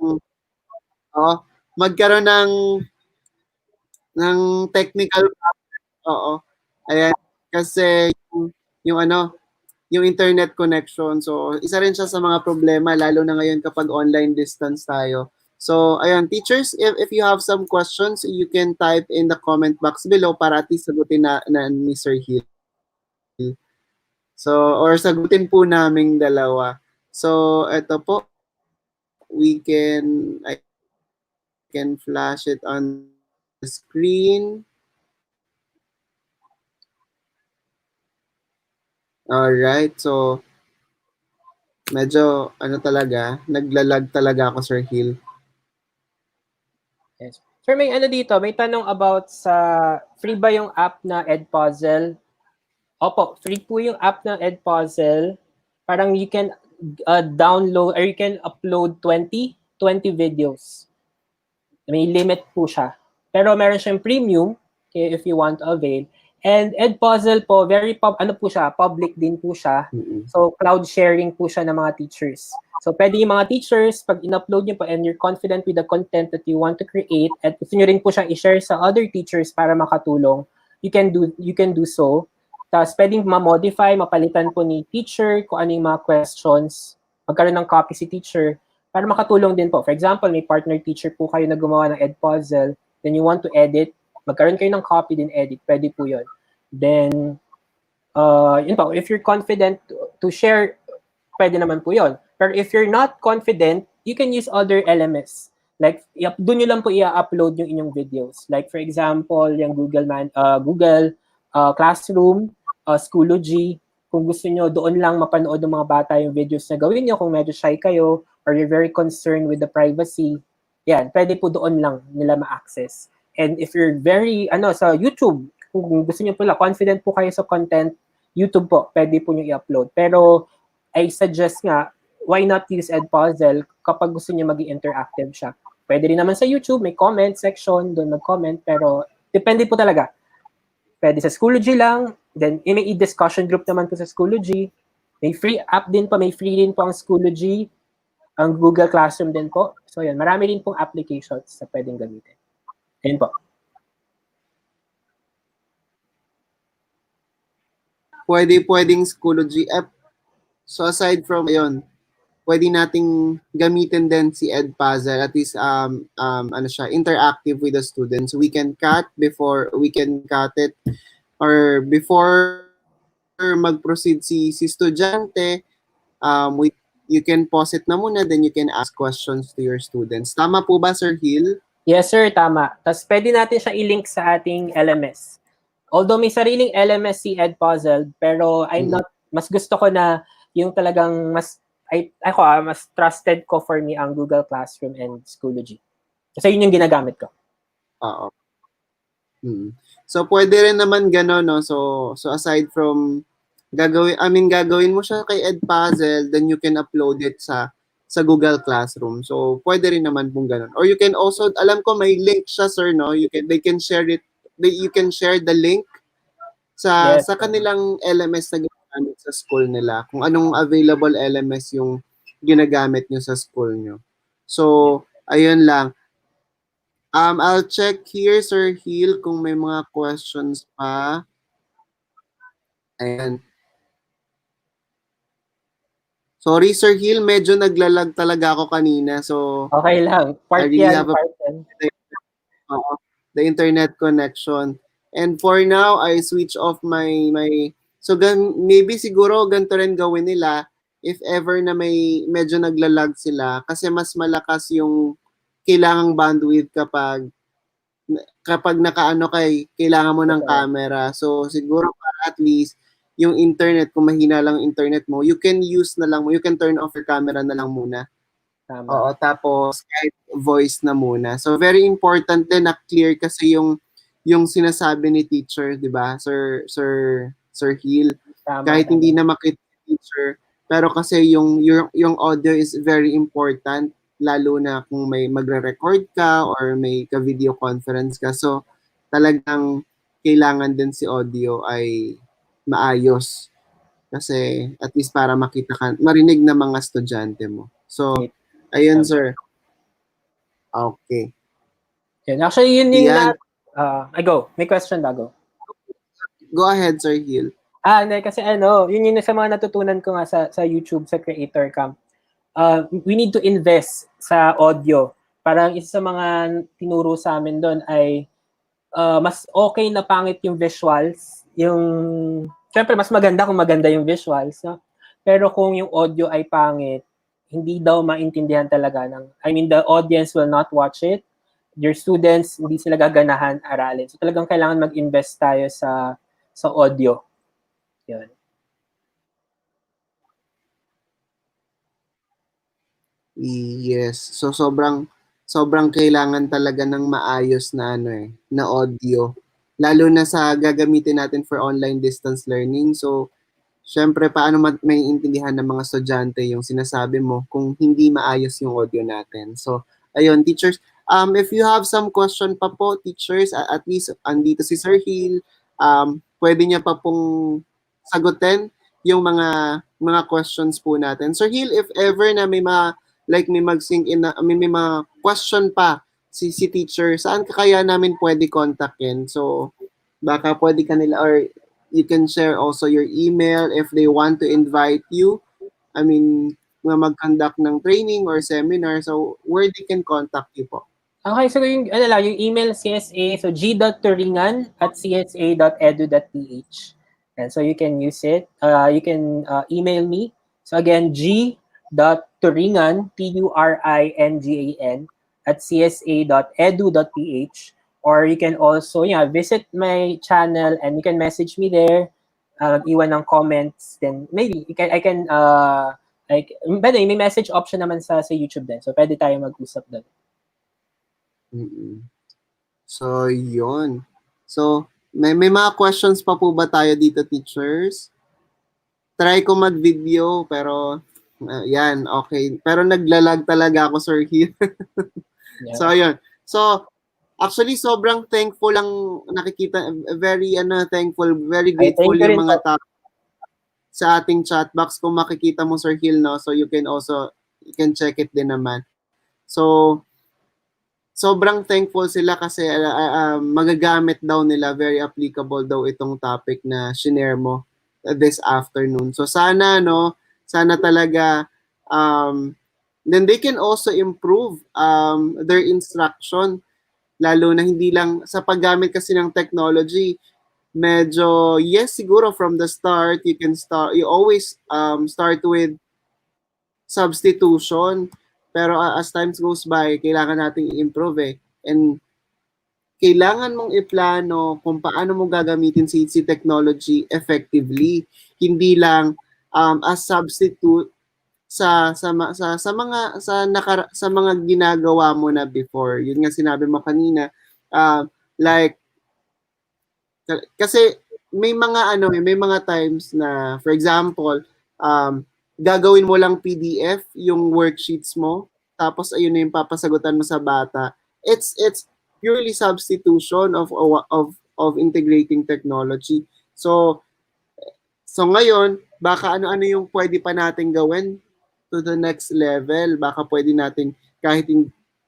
ng technical problem. Oo. Ayan. Kasi yung internet connection. So, isa rin siya sa mga problema, lalo na ngayon kapag online distance tayo. So, ayun, teachers, if you have some questions, you can type in the comment box below para at least sagutin na ni Sir Hill. So, or sagutin po naming dalawa. So, ito po, I can flash it on the screen. Alright, so, medyo, naglalag talaga ako, Sir Hill. Yes. Sir, may dito, may tanong about sa free ba yung app na Edpuzzle? Opo, free po yung app ng Edpuzzle. Parang you can download or you can upload 20 videos. May limit po siya. Pero meron siyang premium if you want to avail. And Edpuzzle po, ano po siya, public din po siya. Mm-mm. So, cloud sharing po siya ng mga teachers. So, pwede yung mga teachers, pag in-upload nyo po and you're confident with the content that you want to create at gusto nyo rin po siyang i-share sa other teachers para makatulong, you can do so. Tapos, pwedeng ma-modify, mapalitan po ni teacher kung ano yung mga questions, magkaroon ng copy si teacher para makatulong din po. For example, may partner teacher po kayo na gumawa ng Edpuzzle, then you want to edit, magkaroon kayo ng copy din edit, pwede po yun. Then, yun po, if you're confident to share, pwede naman po yun. Pero if you're not confident, you can use other LMS. Like, doon nyo lang po i-upload yung inyong videos. Like, for example, yung Google Classroom, Schoology. Kung gusto nyo, doon lang mapanood ng mga bata yung videos na gawin nyo. Kung medyo shy kayo, or you're very concerned with the privacy, yan, pwede po doon lang nila ma-access. And if you're sa YouTube, kung gusto niyo pala, confident po kayo sa content, YouTube po, pwede po niyo i-upload. Pero, I suggest nga, why not use Edpuzzle kapag gusto niyo maging interactive siya? Pwede rin naman sa YouTube, may comment section, doon mag-comment, pero depende po talaga. Pwede sa Schoology lang, then may discussion group naman po sa Schoology. May free app din po, may free din po ang Schoology, ang Google Classroom din po. So, yan, marami din pong applications na pwedeng gamitin. Ayun po. Pwedeng Schoology app. So aside from yon, pwede nating gamitin din si Edpuzzle, at least interactive with the students. We can cut it, or before mag-proceed si estudyante, you can pause it na muna, then you can ask questions to your students. Tama po ba, Sir Gil? Yes, sir, tama. Tapos pwede natin siya i-link sa ating LMS. Although may sariling LMS si Edpuzzle, pero mas gusto ko na yung talagang mas trusted ko for me ang Google Classroom and Schoology. Kasi yun yung ginagamit ko. Oo. So pwede rin naman gano'n, no? So aside from gagawin mo siya kay Edpuzzle, then you can upload it sa Google Classroom. So pwede rin naman pong gano'n. Or you can also, alam ko may link siya, sir, no? You can share the link sa kanilang LMS na ginagamit sa school nila. Kung anong available LMS yung ginagamit nyo sa school nyo. So, ayun lang. I'll check here, Sir Gil, kung may mga questions pa. Ayan. Sorry, Sir Gil, medyo naglalag talaga ako kanina. So, okay lang. Part yan. The internet connection. And for now, I switch off my so maybe siguro ganito rin gawin nila if ever na may medyo naglalag sila, kasi mas malakas yung kailangang bandwidth kapag kailangan mo ng camera. So siguro para at least yung internet, kung mahina lang internet mo, you can turn off your camera na lang muna. Tama. Oo, tapos kahit voice na muna. So very important din na clear kasi yung sinasabi ni teacher, 'di ba? Sir Gil. Tama, Kahit hindi na makita teacher, pero kasi yung audio is very important, lalo na kung may magre-record ka or may ka-video conference ka. So talagang kailangan din si audio ay maayos. Kasi at least para marinig ng mga estudyante mo. So, ayun, sir. Okay. Actually, yun yung go. May question ba, go? Go ahead, Sir Gil. Hindi, kasi yun yung sa mga natutunan ko nga sa YouTube, sa Creator Camp. We need to invest sa audio. Parang isa sa mga tinuro sa amin doon ay mas okay na pangit yung visuals. Siyempre, mas maganda kung maganda yung visuals. No? Pero kung yung audio ay pangit, hindi daw maintindihan talaga the audience will not watch it. Your students, hindi sila gaganahan aralin. So talagang kailangan mag-invest tayo sa audio. Yun. Yes. So sobrang kailangan talaga ng maayos na na audio. Lalo na sa gagamitin natin for online distance learning. So syempre paano maiintindihan ng mga estudyante yung sinasabi mo kung hindi maayos yung audio natin. So ayun, teachers, if you have some question pa po, teachers, at least andito si Sir Gil, pwede niya pa pong sagutin yung mga questions po natin. Sir Gil, if ever na may may mag-sink in na, may mga question pa si teacher, saan ka kaya namin pwede kontakin? So, baka pwede kanila, or you can share also your email if they want to invite you. I mean, mag-conduct ng training or seminar. So, where they can contact you po? Okay, so yung email CSA, so g.turingan@csa.edu.ph. And so you can use it. You can email me. So again, g.turingan, Turingan, @csa.edu.ph. Or you can also visit my channel and you can message me there, iwan ng comments. Then maybe I can may message option naman sa YouTube din. So pwede tayo mag-usap doon. So, yun. So, may mga questions pa po ba tayo dito, teachers? Try ko mag-video, pero yan, okay. Pero naglalag talaga ako, Sir Gil. Yeah. So, yun. So, actually, sobrang thankful lang nakikita, very thankful, very grateful thank you yung rin mga po. tao sa ating chat box. Kung makikita mo, Sir Gil, no? So, you can check it din naman. So, sobrang thankful sila kasi magagamit daw nila, very applicable daw itong topic na shinare mo this afternoon. So sana talaga then they can also improve their instruction, lalo na hindi lang sa paggamit kasi ng technology. Medyo yes, siguro from the start you always start with substitution. Pero as times goes by, kailangan nating i-improve And kailangan mong iplano kung paano mo gagamitin si technology effectively. Hindi lang as substitute sa mga ginagawa mo na before. Yun nga sinabi mo kanina, kasi may mga times na, for example, gagawin mo lang PDF yung worksheets mo, tapos ayun na yung papasagutan mo sa bata. It's purely substitution of integrating technology. So ngayon, baka ano yung pwede pa natin gawin to the next level. Baka pwede natin kahit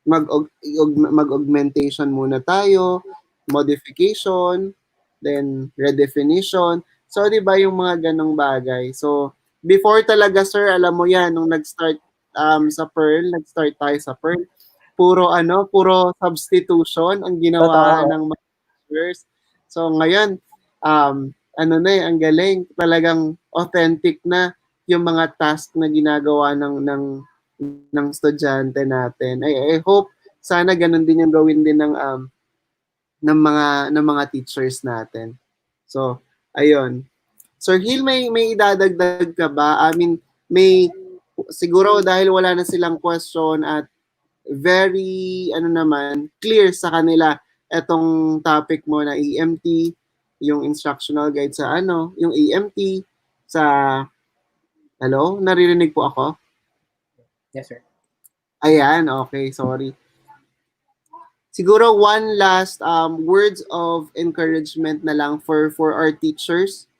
mag-augmentation muna tayo, modification, then redefinition. So, di ba yung mga ganong bagay? So, before talaga, sir, alam mo yan, nung nag-start nag-start tayo sa Pearl, puro substitution ang ginawa ng mga teachers. So, ngayon, ang galing, talagang authentic na yung mga task na ginagawa ng estudyante natin. I hope sana ganun din yung gawin din ng mga teachers natin. So, ayun. Sir Gil, may idadagdag ka ba? I mean, siguro dahil wala na silang question at very clear sa kanila etong topic mo na EMT, yung instructional guide sa yung EMT sa hello, naririnig po ako? Yes, sir. Ayan, okay, sorry. Siguro one last words of encouragement na lang for our teachers,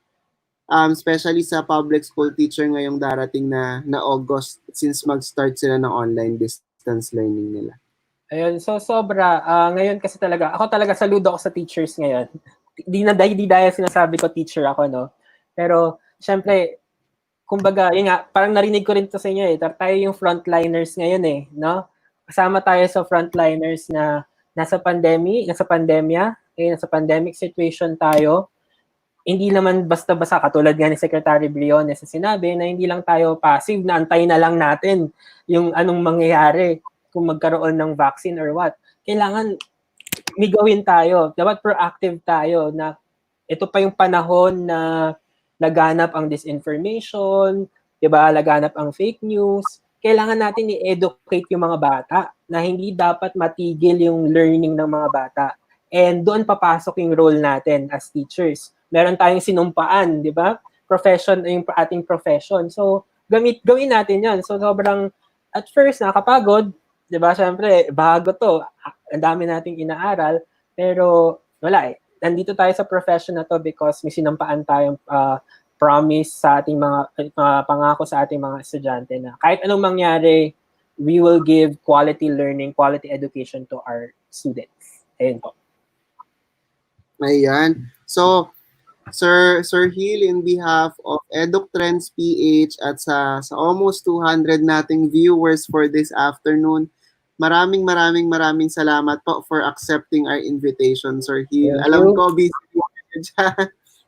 especially sa public school teacher ngayong darating na August, since mag-start sila ng online distance learning nila. Ayun, so sobra. Ngayon kasi ako talaga saludo ako sa teachers ngayon. Di dahil sinasabi ko teacher ako, no? Pero, syempre, kumbaga, yun nga, parang narinig ko rin to sa inyo tayo yung frontliners ngayon no? Kasama tayo sa frontliners na nasa pandemya, nasa pandemic situation tayo. Hindi naman basta-basta, katulad nga ni Secretary Briones na sinabi na hindi lang tayo passive, na antayin na lang natin yung anong mangyayari kung magkaroon ng vaccine or what. Kailangan may gawin tayo. Dapat proactive tayo na ito pa yung panahon na laganap ang disinformation, diba? Laganap ang fake news. Kailangan natin i-educate yung mga bata na hindi dapat matigil yung learning ng mga bata. And doon papasok yung role natin as teachers. Meron tayong sinumpaan, di ba? Profession, yung ating profession. So, gawin natin yan. So, sobrang, at first, nakakapagod. Di ba? Siyempre, bago to. Ang dami nating inaaral. Pero, wala nandito tayo sa profession na to because may sinampaan tayong promise sa ating mga pangako sa ating mga estudyante na kahit anong mangyari, we will give quality learning, quality education to our students. Ayun po. Ayan. So, Sir Hill, in behalf of EdukTrends PH at sa almost 200 nating viewers for this afternoon, maraming salamat po for accepting our invitation, Sir Hill. Thank Alam you. ko, busy ka dyan.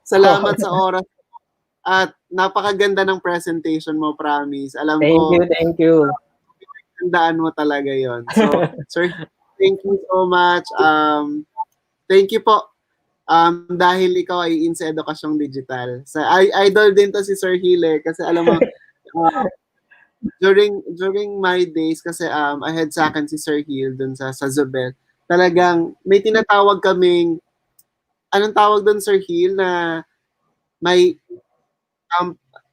Salamat sa oras at napakaganda ng presentation mo, promise. Alam ko, Thank you. tandaan mo talaga yon. So, Sir, thank you so much. Thank you po. Dahil ikaw ay in sa edukasyong digital. Idol din to si Sir Hile kasi alam mo, during my days, kasi ahead sa akin si Sir Hill dun sa Zobel, talagang may tinatawag kaming, anong tawag dun Sir Hill, na may,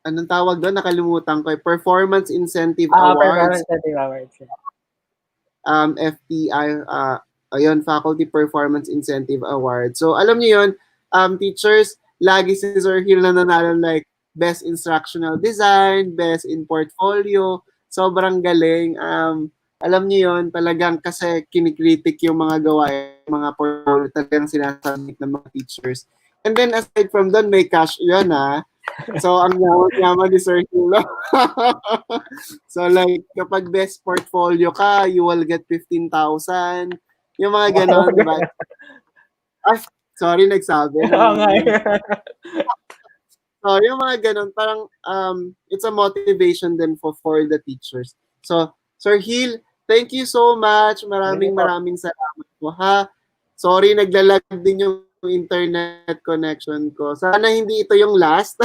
anong tawag doon, nakalimutan ko, Performance Incentive Awards. Performance Incentive Awards. FPI, ayun, Faculty Performance Incentive Award. So, alam niyo yun, teachers, lagi si Sir Hill na nanalo like Best Instructional Design, Best in Portfolio. Sobrang galing. Alam niyo yun, talagang kasi kinikritik yung mga gawain, mga portfolio, talagang sinasubmit ng mga teachers. And then, aside from doon, may cash yun, ha? So, ang yaman ni Sir Hill. So, like, kapag best portfolio ka, you will get 15,000. Yung mga ganon, di ba? Sorry, nagsabi. Oo nga. So, yung mga ganon, parang it's a motivation din for the teachers. So, Sir Hill, thank you so much. Maraming salamat po, ha? Sorry, naglalag din yung internet connection ko. Sana hindi ito yung last.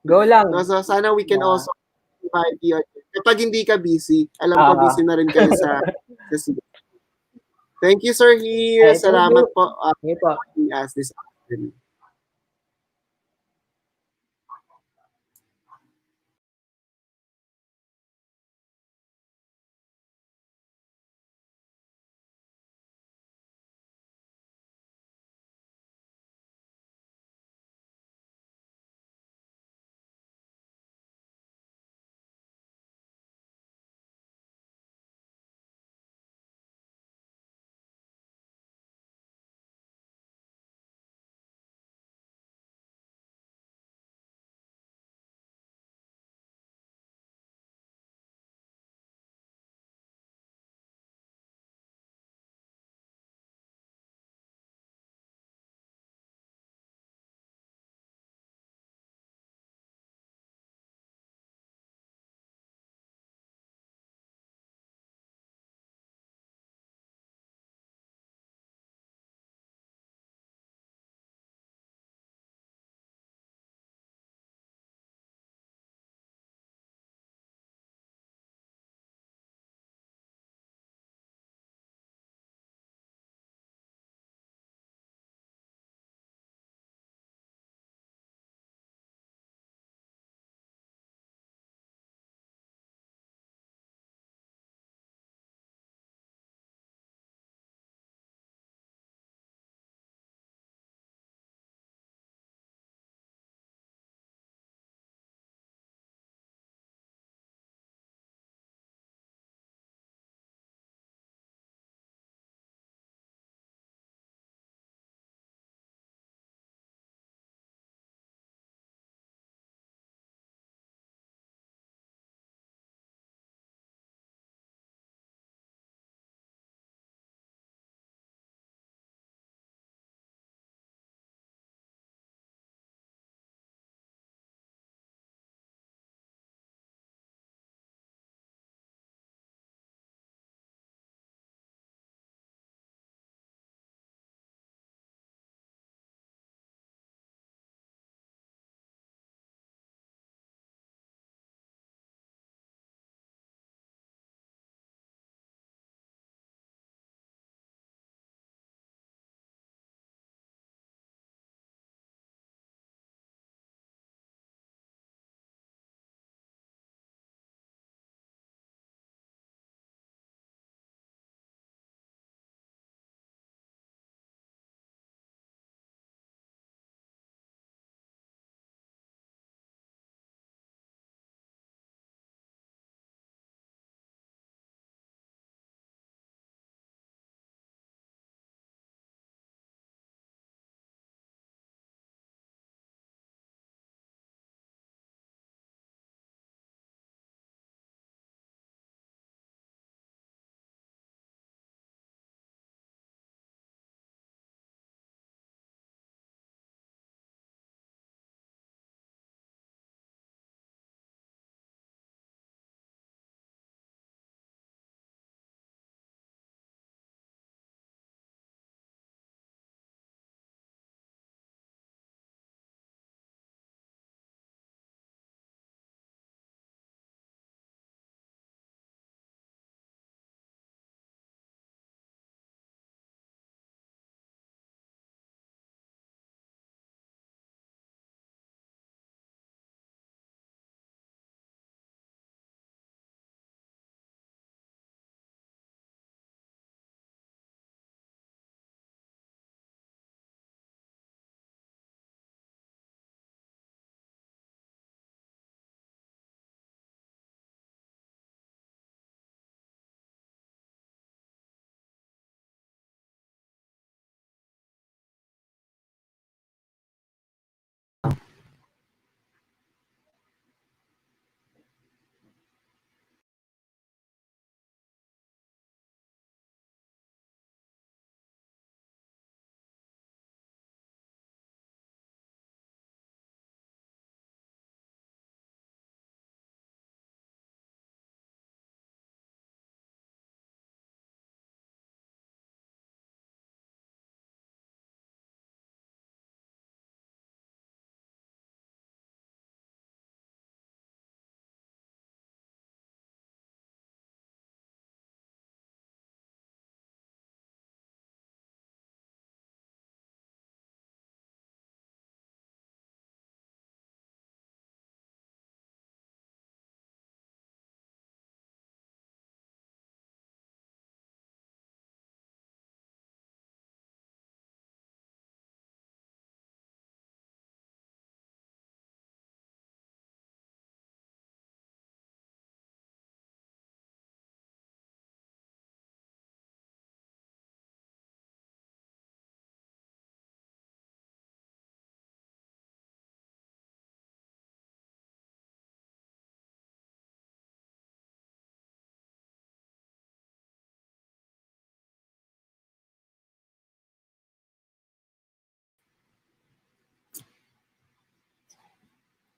Go lang. So sana we can also invite you kapag hindi ka busy. Alam ko busy na rin kayo sa Thank you, Sir Hill. Salamat po. As this afternoon.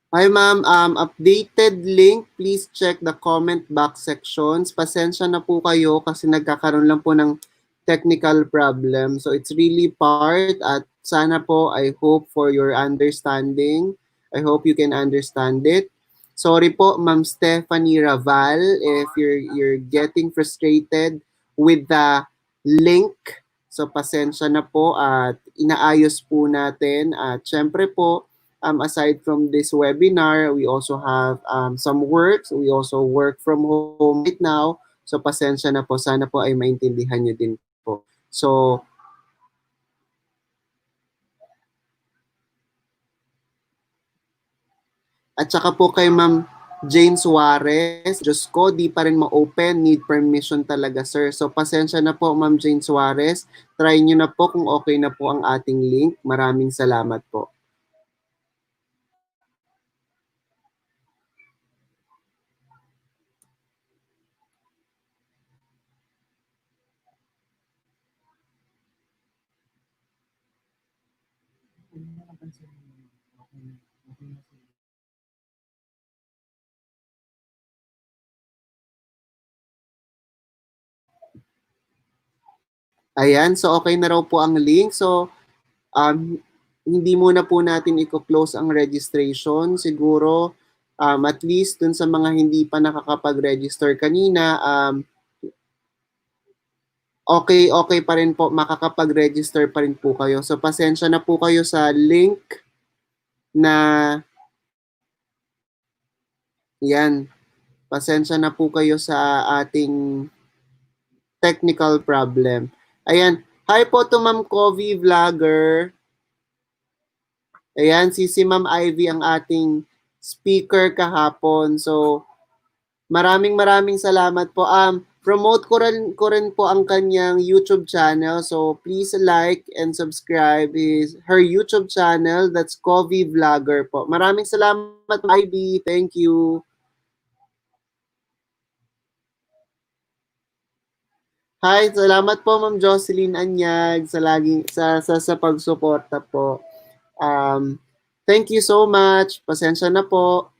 Hi ma'am, updated link, please check the comment box sections. Pasensya na po kayo kasi nagkakaroon lang po ng technical problem. So it's really part at sana po I hope for your understanding. I hope you can understand it. Sorry po Ma'am Stephanie Raval if you're getting frustrated with the link. So pasensya na po at inaayos po natin at syempre po aside from this webinar, we also have some works. We also work from home right now. So pasensya na po. Sana po ay maintindihan nyo din po. So, at saka po kay Ma'am Jane Suarez, Diyos ko, di pa rin ma-open. Need permission talaga, sir. So pasensya na po, Ma'am Jane Suarez. Try nyo na po kung okay na po ang ating link. Maraming salamat po. Ayan, so okay na raw po ang link. So, hindi muna po natin i-close ang registration. Siguro, at least dun sa mga hindi pa nakakapag-register kanina, okay pa rin po, makakapag-register pa rin po kayo. So, pasensya na po kayo sa link na, yan, pasensya na po kayo sa ating technical problem. Ayan, hi po to Ma'am Kovi Vlogger. Ayan, si Ma'am Ivy ang ating speaker kahapon. So, maraming salamat po. Promote ko rin po ang kanyang YouTube channel. So, please like and subscribe her YouTube channel. That's Kovi Vlogger po. Maraming salamat, Ivy. Thank you. Hi, salamat po Ma'am Jocelyn Anyag sa laging sa pagsuporta po. Thank you so much. Pasensya na po.